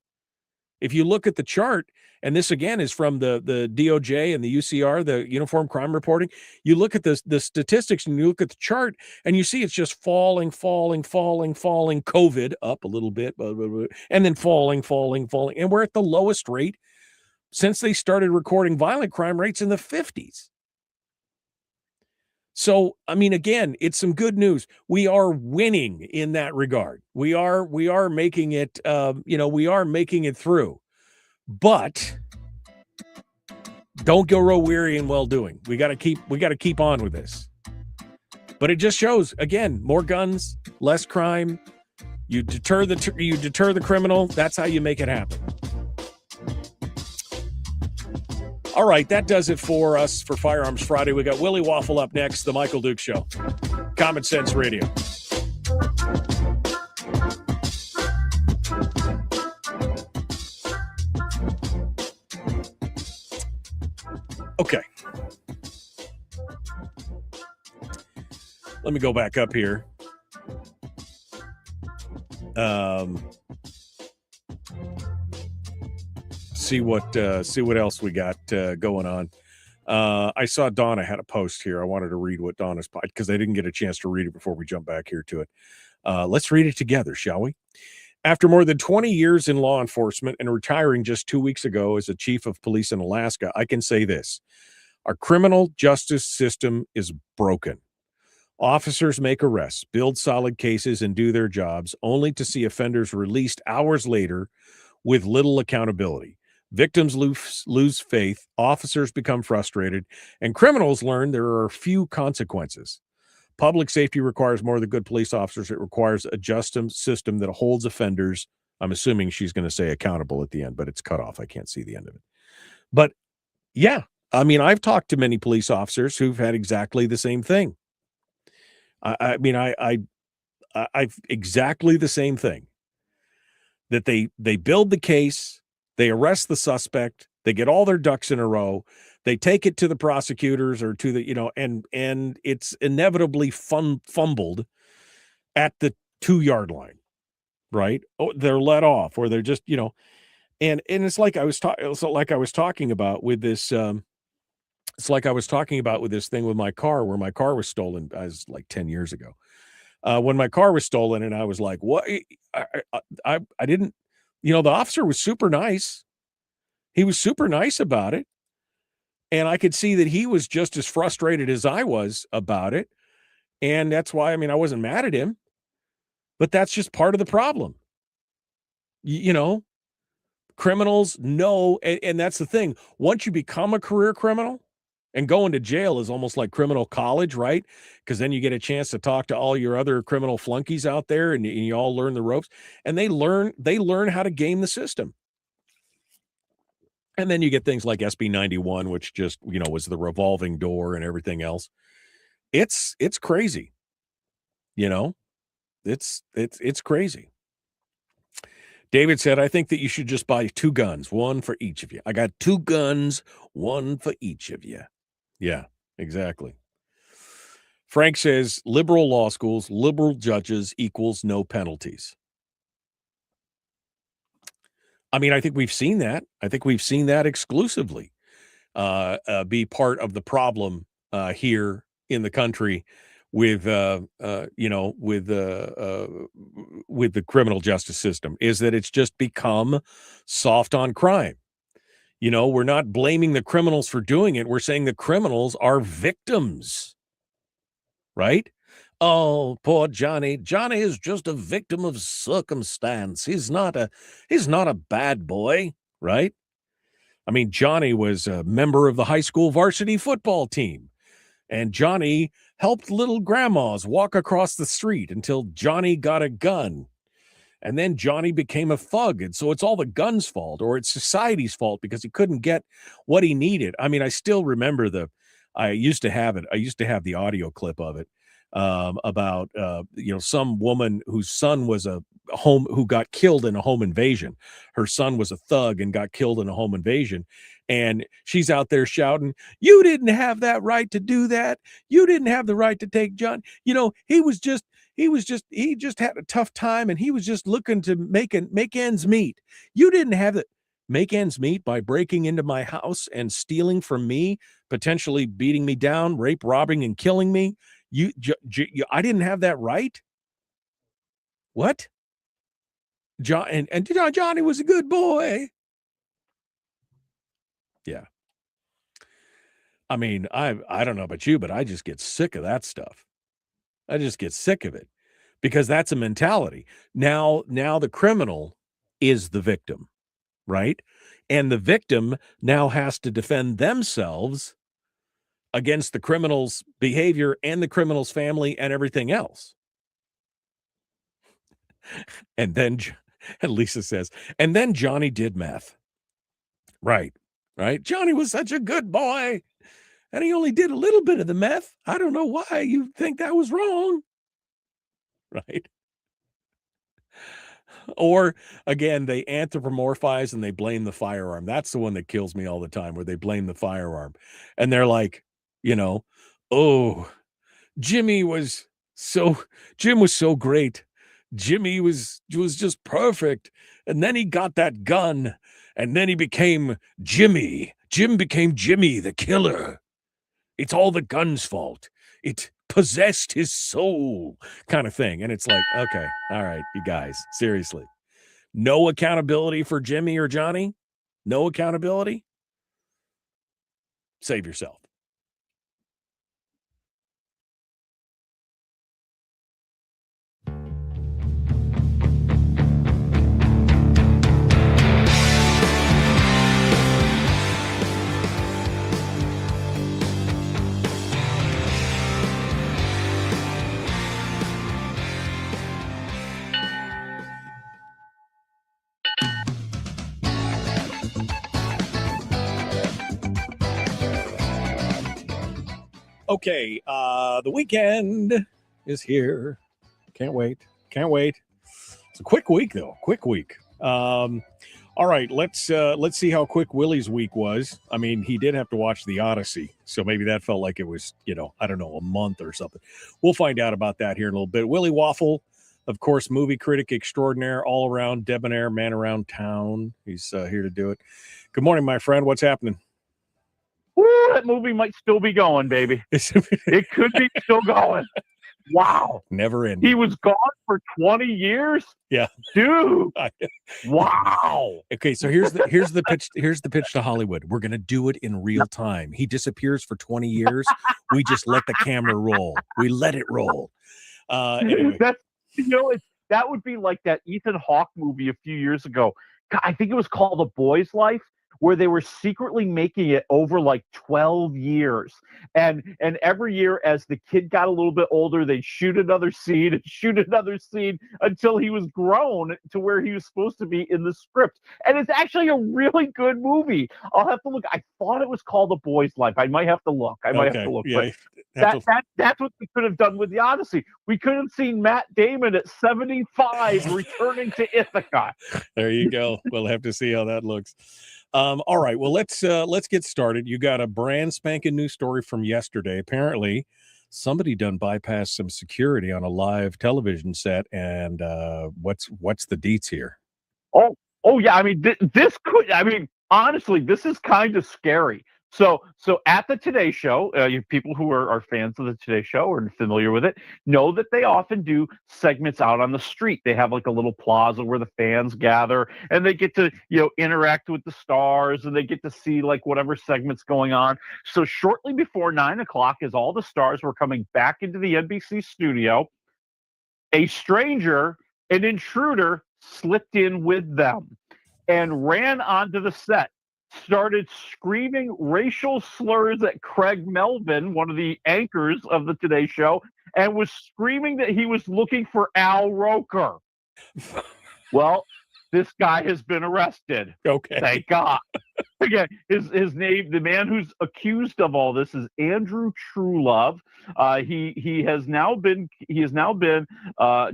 If you look at the chart, and this again is from the DOJ and the UCR, the Uniform Crime Reporting, you look at the statistics and you look at the chart and you see it's just falling, COVID up a little bit, and then falling. And we're at the lowest rate since they started recording violent crime rates in the 50s. So, I mean, again, it's some good news. We are winning in that regard. We are making it, we are making it through. But don't grow weary in well-doing. We got to keep on with this. But it just shows, again, more guns, less crime. You deter the criminal. That's how you make it happen. All right, that does it for us for Firearms Friday. We got Willie Waffle up next, The Michael Duke Show. Common Sense Radio. Okay. Let me go back up here. See what else we got going on. I saw Donna had a post here. I wanted to read what Donna's post because I didn't get a chance to read it before we jump back here to it. Let's read it together, shall we? After more than 20 years in law enforcement and retiring just 2 weeks ago as a chief of police in Alaska, I can say this. Our criminal justice system is broken. Officers make arrests, build solid cases, and do their jobs, only to see offenders released hours later with little accountability. Victims lose faith, officers become frustrated, and criminals learn there are few consequences. Public safety requires more than good police officers. It requires a justice system that holds offenders, I'm assuming she's going to say accountable at the end, but it's cut off. I can't see the end of it. But yeah, I mean, I've talked to many police officers who've had exactly the same thing. I've exactly the same thing. That they build the case, they arrest the suspect, they get all their ducks in a row, they take it to the prosecutors or to the, and it's inevitably fumbled at the 2-yard line, right? Oh, they're let off, or they're just, and it's like I was talking about with this. It's like I was talking about with this thing with my car, where my car was stolen. I was like 10 years ago. When my car was stolen, and I was like, what? I didn't, the officer was super nice. He was super nice about it. And I could see that he was just as frustrated as I was about it. And that's why, I wasn't mad at him, but that's just part of the problem. Criminals know, and that's the thing. Once you become a career criminal, and going to jail is almost like criminal college, right? Because then you get a chance to talk to all your other criminal flunkies out there, and you all learn the ropes, and they learn how to game the system. And then you get things like SB 91, which just, was the revolving door and everything else. It's crazy. It's crazy. David said, I think that you should just buy 2 guns, 1 for each of you. I got 2 guns, 1 for each of you. Yeah, exactly. Frank says, liberal law schools, liberal judges equals no penalties. I think we've seen that. I think we've seen that exclusively be part of the problem here in the country with the criminal justice system, is that it's just become soft on crime. We're not blaming the criminals for doing it. We're saying the criminals are victims, right? Oh, poor Johnny. Johnny is just a victim of circumstance. He's not a bad boy, right? I mean, Johnny was a member of the high school varsity football team, and Johnny helped little grandmas walk across the street until Johnny got a gun. And then Johnny became a thug. And so it's all the gun's fault, or it's society's fault because he couldn't get what he needed. I mean, I still remember I used to have it. I used to have the audio clip of it about, some woman whose son was who got killed in a home invasion. Her son was a thug and got killed in a home invasion. And she's out there shouting, "You didn't have that right to do that. You didn't have the right to take John. He just had a tough time, and he was just looking to make ends meet. You didn't have to make ends meet by breaking into my house and stealing from me, potentially beating me down, rape, robbing, and killing me. I didn't have that right. What? Johnny was a good boy." Yeah. I mean, I don't know about you, but I just get sick of that stuff. I just get sick of it because that's a mentality. Now the criminal is the victim, right? And the victim now has to defend themselves against the criminal's behavior and the criminal's family and everything else. And then, and Lisa says, and then Johnny did meth. Right. Johnny was such a good boy, and he only did a little bit of the meth. I don't know why you think that was wrong. Right. Or again, they anthropomorphize and they blame the firearm. That's the one that kills me all the time, where they blame the firearm. And they're like, oh, Jim was so great. Jimmy was just perfect. And then he got that gun, and then he became Jimmy. Jim became Jimmy the killer. It's all the gun's fault. It possessed his soul, kind of thing. And it's like, okay, all right, you guys, seriously. No accountability for Jimmy or Johnny? No accountability? Save yourself. Okay, the weekend is here. Can't wait. It's a quick week, though. All right, let's see how quick Willie's week was. I mean, he did have to watch The Odyssey, so maybe that felt like it was, I don't know, a month or something. We'll find out about that here in a little bit. Willie Waffle, of course, movie critic extraordinaire, all around debonair man around town. He's here to do it. Good morning, my friend. What's happening? Woo, that movie might still be going, baby. It could be still going. Wow. Never ending. He was gone for 20 years? Yeah. Dude. Wow. Okay, so here's the pitch to Hollywood. We're going to do it in real time. He disappears for 20 years. We just let the camera roll. We let it roll. Anyway. That would be like that Ethan Hawke movie a few years ago. I think it was called A Boy's Life, where they were secretly making it over like 12 years. And every year as the kid got a little bit older, they'd shoot another scene until he was grown to where he was supposed to be in the script. And it's actually a really good movie. I'll have to look. I thought it was called A Boy's Life. I might have to look. Yeah, but that's what we could have done with The Odyssey. We could have seen Matt Damon at 75 returning to Ithaca. There you go. We'll have to see how that looks. All right, well, let's get started. You got a brand spanking new story from yesterday. Apparently, somebody done bypassed some security on a live television set, and what's the deets here? Oh yeah. I mean, this could. I mean, honestly, this is kind of scary. So at the Today Show, you people who are fans of the Today Show or familiar with it know that they often do segments out on the street. They have like a little plaza where the fans gather, and they get to interact with the stars, and they get to see like whatever segment's going on. So shortly before 9 o'clock, as all the stars were coming back into the NBC studio, a stranger, an intruder, slipped in with them and ran onto the set started screaming racial slurs at Craig Melvin, one of the anchors of the Today Show, and was screaming that he was looking for Al Roker. Well, this guy has been arrested. Okay. Thank God. Again, his name, the man who's accused of all this, is Andrew Truelove. He has now been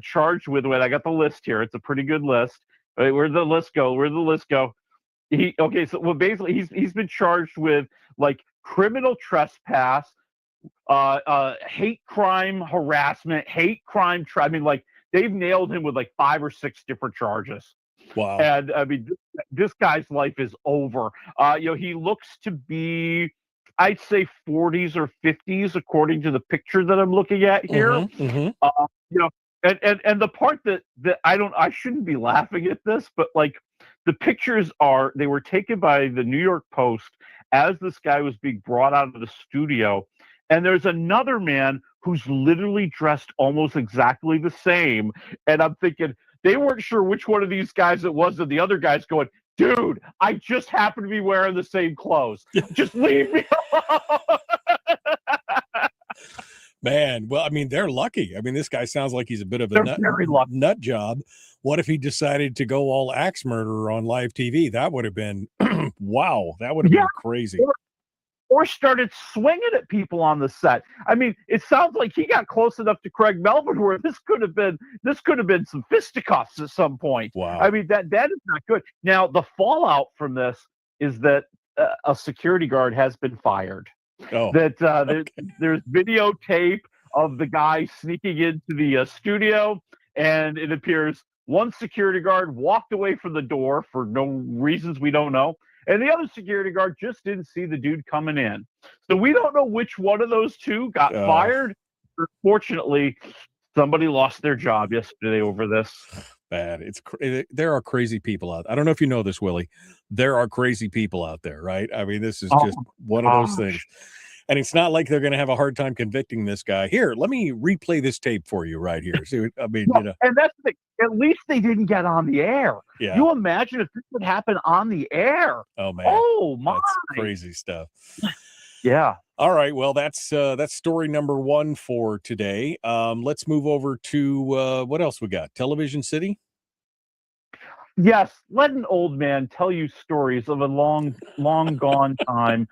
charged with. Wait, I got the list here. It's a pretty good list. Wait, where'd the list go? So basically he's been charged with like criminal trespass, hate crime harassment, hate crime. I mean, like they've nailed him with like 5 or 6 different charges. Wow. And I mean, this guy's life is over. He looks to be, I'd say 40s or 50s, according to the picture that I'm looking at here. And the part that I shouldn't be laughing at this, but like the pictures they were taken by the New York Post as this guy was being brought out of the studio. And there's another man who's literally dressed almost exactly the same. And I'm thinking, they weren't sure which one of these guys it was, and the other guy's going, dude, I just happen to be wearing the same clothes. Just leave me alone. Man, well, I mean, they're lucky. I mean, this guy sounds like he's a bit of a nut job. What if he decided to go all axe murderer on live TV? That would have been, wow, that would have been crazy. Or started swinging at people on the set. I mean, it sounds like he got close enough to Craig Melvin where this could have been some fisticuffs at some point. Wow. I mean, that is not good. Now, the fallout from this is that a security guard has been fired. Oh, there's videotape of the guy sneaking into the studio, and it appears one security guard walked away from the door for no reasons we don't know. And the other security guard just didn't see the dude coming in. So we don't know which one of those two got fired. Fortunately, somebody lost their job yesterday over this. Bad. There are crazy people out there. I don't know if you know this, Willie. There are crazy people out there, right? I mean, this is just one of those things. And it's not like they're going to have a hard time convicting this guy. Here, let me replay this tape for you right here. See, I mean, And that's the thing. At least they didn't get on the air. Yeah. You imagine if this would happen on the air. Oh, man. Oh, my. That's crazy stuff. Yeah. All right. Well, that's story number 1 for today. Let's move over to what else we got? Television City? Yes. Let an old man tell you stories of a long, long gone time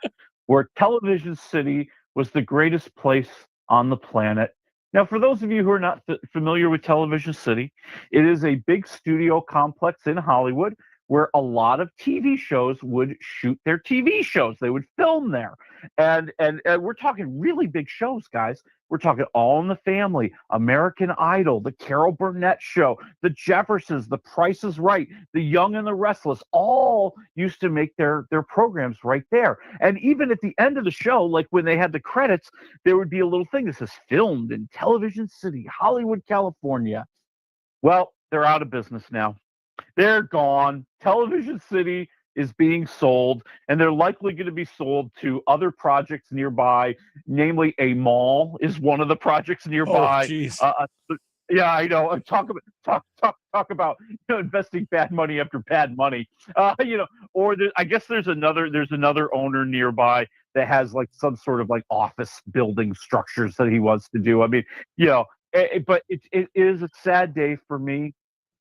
where Television City was the greatest place on the planet. Now, for those of you who are not familiar with Television City, it is a big studio complex in Hollywood where a lot of TV shows would shoot their TV shows. They would film there. And we're talking really big shows, guys. We're talking All in the Family, American Idol, The Carol Burnett Show, The Jeffersons, The Price is Right, The Young and the Restless, all used to make their programs right there. And even at the end of the show, like when they had the credits, there would be a little thing that says filmed in Television City, Hollywood, California. Well, they're out of business now. They're gone. Television City is being sold, and they're likely going to be sold to other projects nearby, namely a mall is one of the projects nearby. Oh, geez. Yeah, I know. Talk about investing bad money after bad money. Or I guess there's another owner nearby that has like some sort of like office building structures that he wants to do. I mean, but it is a sad day for me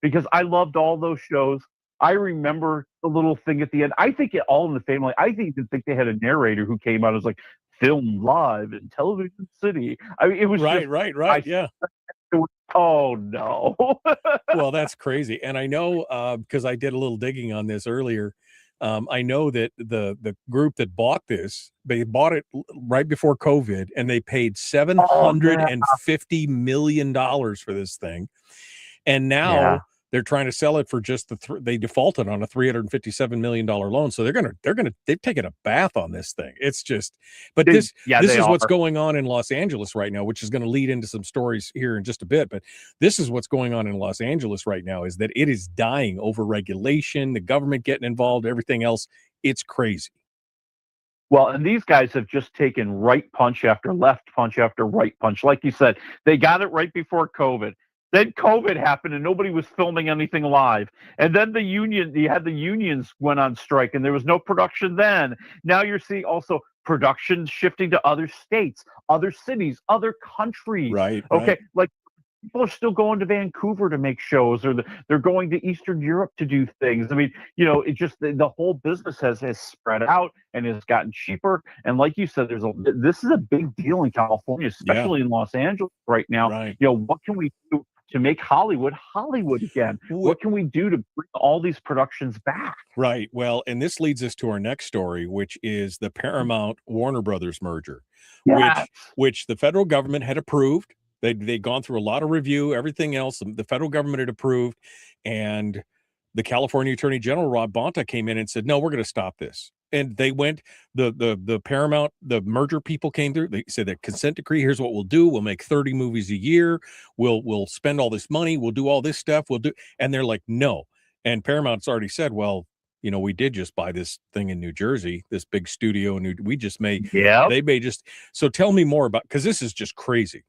because I loved all those shows. I remember the little thing at the end. I think All in the Family. I even think they had a narrator who came out as like filmed live in Television City. I mean, it was right. Yeah. Oh no. Well, that's crazy. And I know because I did a little digging on this earlier. I know that the group that bought this, they bought it right before COVID, and they paid $750 million for this thing. And now they're trying to sell it for just they defaulted on a $357 million loan. So they've taken a bath on this thing. It's just, but this is what's going on in Los Angeles right now, which is going to lead into some stories here in just a bit. But this is what's going on in Los Angeles right now, is that it is dying over regulation, the government getting involved, everything else. It's crazy. Well, and these guys have just taken right punch after left punch after right punch. Like you said, they got it right before COVID. Then COVID happened and nobody was filming anything live. And then you had the unions went on strike and there was no production then. Now you're seeing also production shifting to other states, other cities, other countries. Right. Okay. Right. Like people are still going to Vancouver to make shows, or they're going to Eastern Europe to do things. I mean, it just the whole business has spread out and has gotten cheaper. And like you said, this is a big deal in California, especially in Los Angeles right now. Right. What can we do to make Hollywood again? What can we do to bring all these productions back? Right. Well, and this leads us to our next story, which is the Paramount Warner Brothers merger, Yes. which the federal government had approved. They'd gone through a lot of review, everything else the federal government had approved, and the California Attorney General Rob Bonta came in and said, "No, we're going to stop this." And they went, the Paramount, the merger people came through. They said that consent decree, here's what we'll do. We'll make 30 movies a year. We'll spend all this money. We'll do all this stuff. And they're like, no. And Paramount's already said, well, we did just buy this thing in New Jersey, this big studio. We just may, they may just, so tell me more about, because this is just crazy.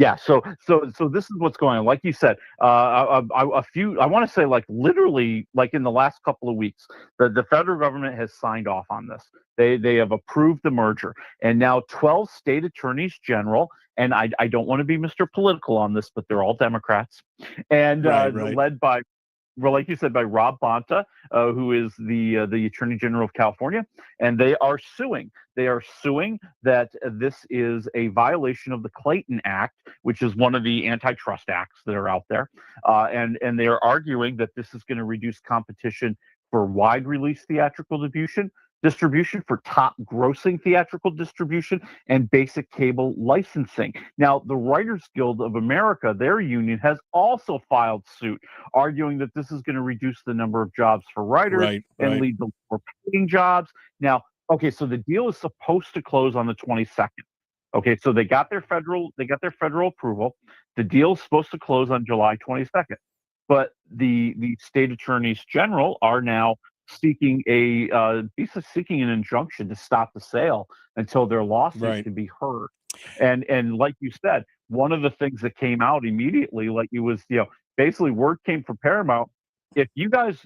Yeah, so this is what's going on. Like you said, I want to say like literally like in the last couple of weeks, the federal government has signed off on this. They have approved the merger, and now 12 state attorneys general, and I don't want to be Mr. Political on this, but they're all Democrats, and led by, like you said, by Rob Bonta, who is the Attorney General of California, and they are suing. They are suing that this is a violation of the Clayton Act, which is one of the antitrust acts that are out there, and they are arguing that this is going to reduce competition for wide release theatrical distribution for top grossing theatrical distribution and basic cable licensing. Now, the Writers Guild of America, their union, has also filed suit, arguing that this is going to reduce the number of jobs for writers and lead to more paying jobs. Now, okay, so the deal is supposed to close on the 22nd. Okay, so they got their federal approval. The deal is supposed to close on July 22nd. But the state attorneys general are now seeking an injunction to stop the sale until their lawsuits can be heard. And like you said, one of the things that came out immediately, like it was, basically word came from Paramount, if you guys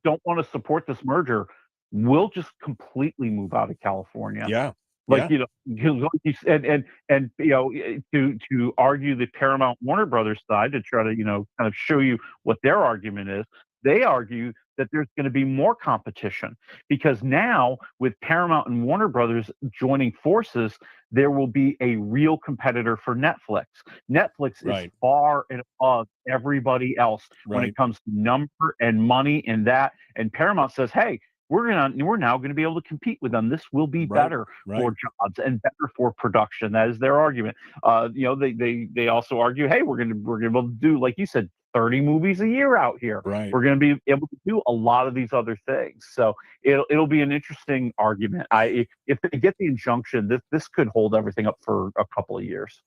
don't want to support this merger, we'll just completely move out of California. Yeah. Like, like you said, and to argue the Paramount Warner Brothers side, to try to, kind of show you what their argument is, they argue that there's going to be more competition because now with Paramount and Warner Brothers joining forces, there will be a real competitor for Netflix. Netflix is far and above everybody else when it comes to number and money and that. And Paramount says, hey, we're now going to be able to compete with them. This will be better for jobs and better for production. That is their argument. They also argue, hey, we're going to be able to do, like you said, 30 movies a year out here. We're going to be able to do a lot of these other things. So it'll be an interesting argument. If they get the injunction, this could hold everything up for a couple of years.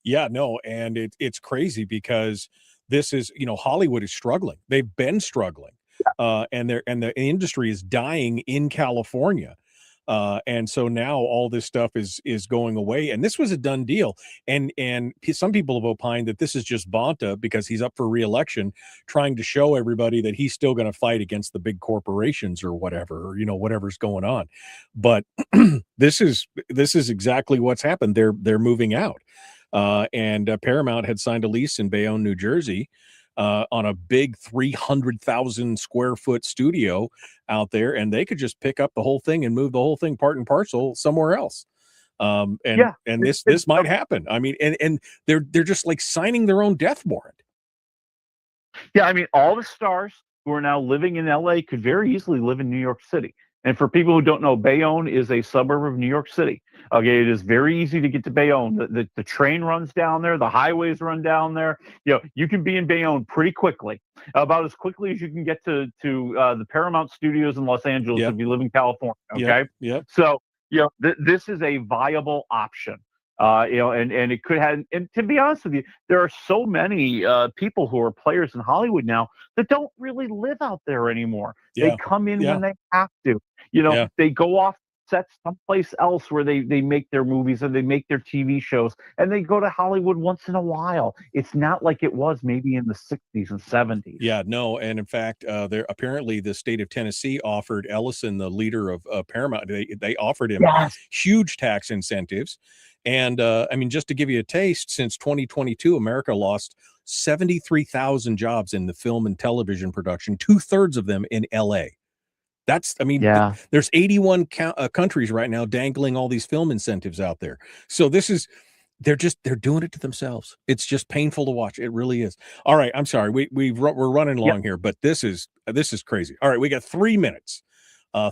Yeah, no, and it's crazy because this is, Hollywood is struggling. They've been struggling. And the industry is dying in California. And so now all this stuff is going away, and this was a done deal. And some people have opined that this is just Bonta, because he's up for re-election, trying to show everybody that he's still going to fight against the big corporations or whatever, or, whatever's going on. But this is exactly what's happened. They're moving out. And Paramount had signed a lease in Bayonne, New Jersey, on a big 300,000 square foot studio out there, and they could just pick up the whole thing and move the whole thing part and parcel somewhere else. And this might happen. I mean, and they're just like signing their own death warrant. Yeah, I mean, all the stars who are now living in LA could very easily live in New York City. And for people who don't know, Bayonne is a suburb of New York City. Okay, it is very easy to get to Bayonne. The train runs down there. The highways run down there. You can be in Bayonne pretty quickly, about as quickly as you can get to the Paramount Studios in Los Angeles if you live in California. Okay, so this is a viable option. And it could have, and to be honest with you, there are so many people who are players in Hollywood now that don't really live out there anymore. They come in when they have to. They go off set someplace else where they make their movies and they make their TV shows, and they go to Hollywood once in a while. It's not like it was maybe in the 60s and 70s. Yeah, no, and in fact, there apparently the state of Tennessee offered Ellison, the leader of Paramount, they offered him huge tax incentives. And I mean, just to give you a taste, since 2022, America lost 73,000 jobs in the film and television production, 2/3 of them in LA. That's, I mean, there's 81 countries right now dangling all these film incentives out there. So this is, they're doing it to themselves. It's just painful to watch. It really is. All right, I'm sorry. We're running long here, but this is crazy. All right, we got 3 minutes.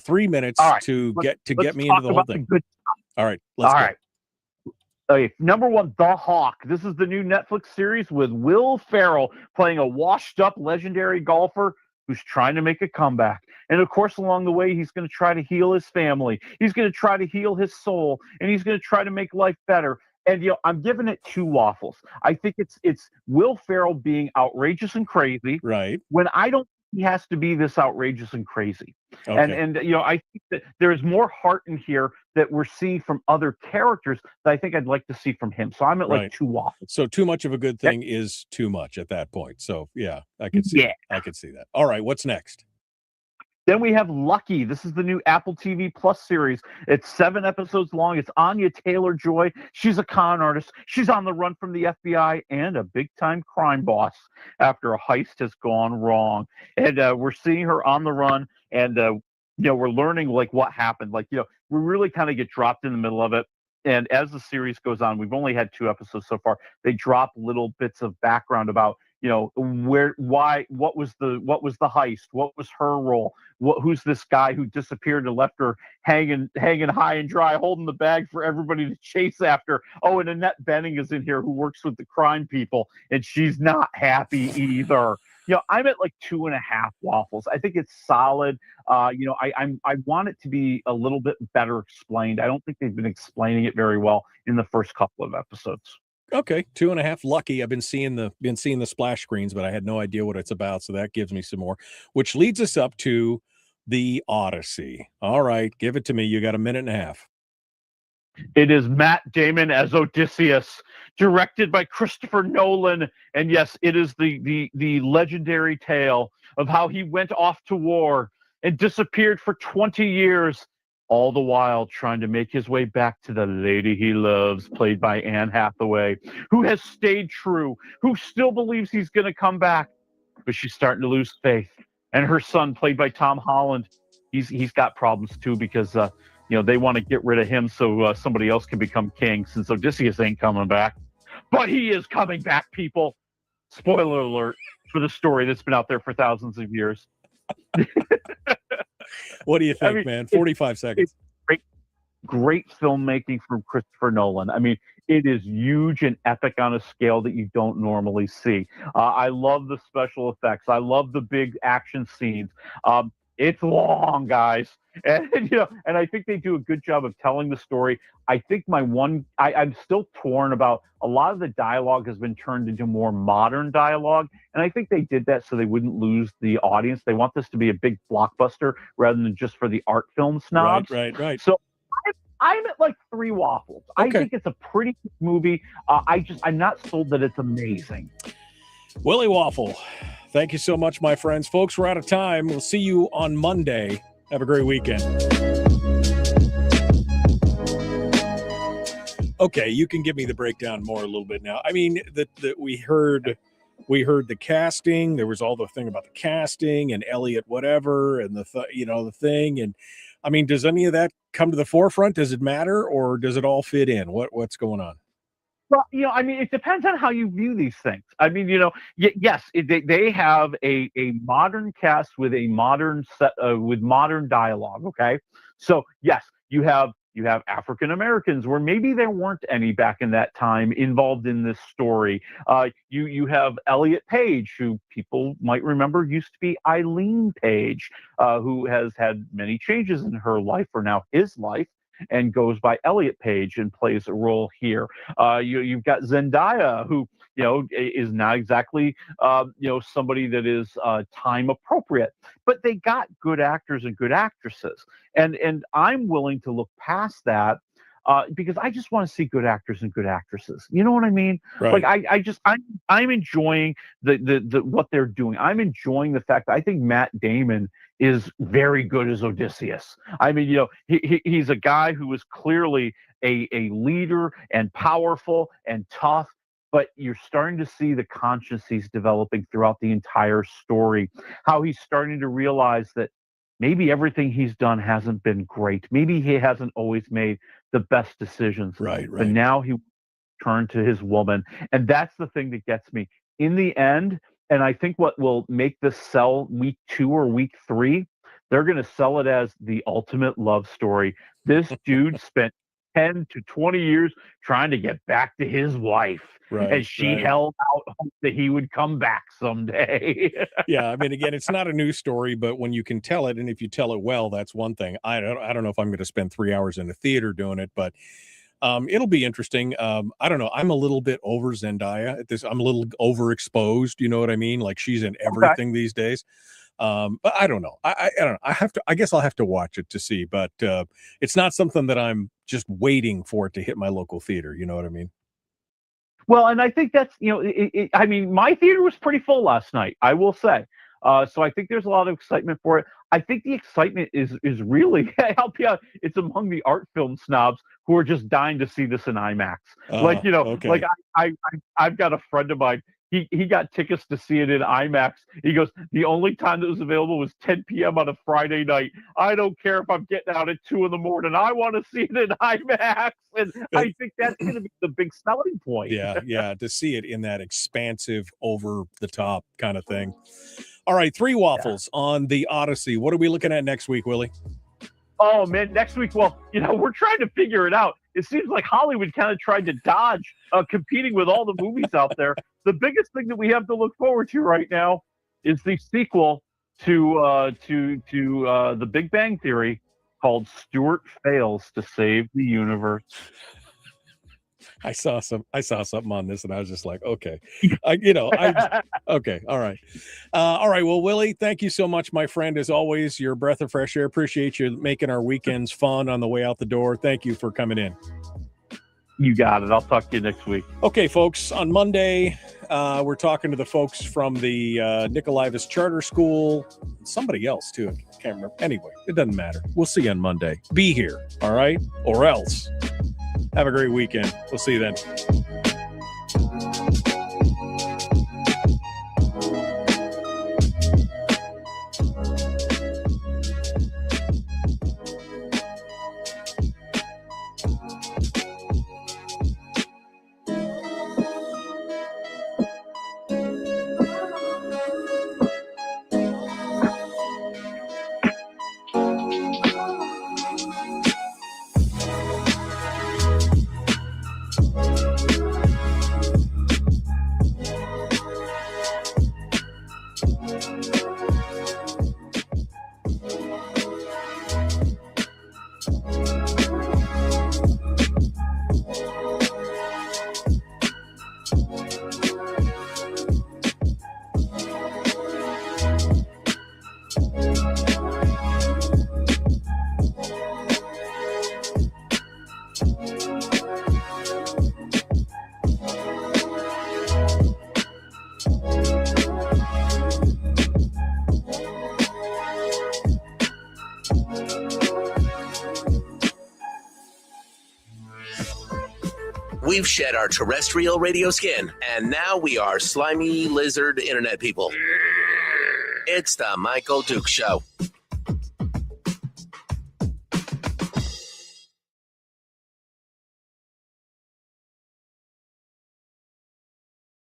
3 minutes to get me into the whole thing. All right, let's go. Okay, number one, The Hawk. This is the new Netflix series with Will Ferrell playing a washed-up legendary golfer who's trying to make a comeback. And of course, along the way, he's going to try to heal his family. He's going to try to heal his soul, and he's going to try to make life better. And I'm giving it 2 waffles. I think it's Will Ferrell being outrageous and crazy, right? When I don't think he has to be this outrageous and crazy. Okay. And I think that there is more heart in here that we're seeing from other characters that I think I'd like to see from him. So I'm at like 2 waffles. So too much of a good thing is too much at that point. So yeah, I could see. I could see that. All right, what's next? Then we have Lucky. This is the new Apple TV Plus series. It's 7 episodes long. It's Anya Taylor-Joy. She's a con artist. She's on the run from the FBI and a big-time crime boss after a heist has gone wrong. And we're seeing her on the run, and we're learning like what happened. Like, we really kind of get dropped in the middle of it. And as the series goes on, we've only had 2 episodes so far. They drop little bits of background about what was the heist? What was her role? Who's this guy who disappeared and left her hanging high and dry, holding the bag for everybody to chase after? Oh, and Annette Bening is in here, who works with the crime people, and she's not happy either. I'm at like 2.5 waffles. I think it's solid. I want it to be a little bit better explained. I don't think they've been explaining it very well in the first couple of episodes. Okay, 2.5. Lucky. I've been seeing the splash screens, but I had no idea what it's about, so that gives me some more. Which leads us up to the Odyssey. All right, give it to me. You got 1.5 minutes. It is Matt Damon as Odysseus, directed by Christopher Nolan, and yes, it is the legendary tale of how he went off to war and disappeared for 20 years. All the while trying to make his way back to the lady he loves, played by Anne Hathaway, who has stayed true, who still believes he's going to come back, but she's starting to lose faith. And her son, played by Tom Holland, he's got problems too, because they want to get rid of him so somebody else can become king, since Odysseus ain't coming back. But he is coming back, people. Spoiler alert for the story that's been out there for thousands of years. What do you think, man? 45 seconds. Great filmmaking from Christopher Nolan. I mean, it is huge and epic on a scale that you don't normally see. I love the special effects. I love the big action scenes. It's long, guys. And I think they do a good job of telling the story. I think I'm still torn about a lot of the dialogue has been turned into more modern dialogue. And I think they did that so they wouldn't lose the audience. They want this to be a big blockbuster rather than just for the art film snobs. Right. So I'm at like 3 waffles. Okay. I think it's a pretty good movie. I'm not sold that it's amazing. Willie Waffle, thank you so much, my friends. Folks, we're out of time. We'll see you on Monday. Have a great weekend. Okay, you can give me the breakdown more a little bit now. I mean, that we heard the casting. There was all the thing about the casting and Elliot whatever and the thing. And I mean, does any of that come to the forefront? Does it matter, or does it all fit in? What's going on? Well, I mean, it depends on how you view these things. I mean, yes, they have a modern cast with a modern set with modern dialogue. Okay, so yes, you have African Americans where maybe there weren't any back in that time involved in this story. You have Elliot Page, who people might remember used to be Eileen Page, who has had many changes in her life, or now his life, and goes by Elliot Page and plays a role here. You've got Zendaya, who is not exactly, somebody that is time appropriate. But they got good actors and good actresses. And I'm willing to look past that because I just want to see good actors and good actresses. You know what I mean? Right. Like I'm enjoying the what they're doing. I'm enjoying the fact that I think Matt Damon is very good as Odysseus. I mean, he's a guy who is clearly a leader and powerful and tough, but you're starting to see the conscience he's developing throughout the entire story, how he's starting to realize that maybe everything he's done hasn't been great. Maybe he hasn't always made the best decisions. Right. But now he turned to his woman. And that's the thing that gets me. In the end, and I think what will make this sell week 2 or week 3, they're going to sell it as the ultimate love story. This dude spent 10 to 20 years trying to get back to his wife. Right, and she held out hope that he would come back someday. Yeah, I mean, again, it's not a news story, but when you can tell it, and if you tell it well, that's one thing. I don't know if I'm going to spend 3 hours in a theater doing it, but it'll be interesting. I don't know. I'm a little bit over Zendaya at this. I'm a little overexposed. You know what I mean? Like she's in everything these days. But I don't know. I don't know. I guess I'll have to watch it to see, but it's not something that I'm just waiting for it to hit my local theater. You know what I mean? Well, and I think that's, I mean, my theater was pretty full last night, I will say. So I think there's a lot of excitement for it. I think the excitement is really, I'll be honest, it's among the art film snobs who are just dying to see this in IMAX. Okay. Like I've got a friend of mine. He got tickets to see it in IMAX. He goes, the only time that was available was 10 p.m. on a Friday night. I don't care if I'm getting out at 2 a.m. I want to see it in IMAX. And I think that's going to be the big selling point. Yeah, to see it in that expansive, over-the-top kind of thing. All right, 3 waffles on the Odyssey. What are we looking at next week, Willie? Oh, man, next week, well, we're trying to figure it out. It seems like Hollywood kind of tried to dodge competing with all the movies out there. The biggest thing that we have to look forward to right now is the sequel to The Big Bang Theory called Stuart Fails to Save the Universe. I saw something on this, and I was just like, okay, okay, all right. Well, Willie, thank you so much, my friend. As always, you're a breath of fresh air. Appreciate you making our weekends fun on the way out the door. Thank you for coming in. You got it. I'll talk to you next week. Okay, folks. On Monday, we're talking to the folks from the Nicolaivus Charter School. Somebody else, too. I can't remember. Anyway, it doesn't matter. We'll see you on Monday. Be here, all right? Or else. Have a great weekend. We'll see you then. We've shed our terrestrial radio skin, and now we are slimy lizard internet people. It's the Michael Duke Show.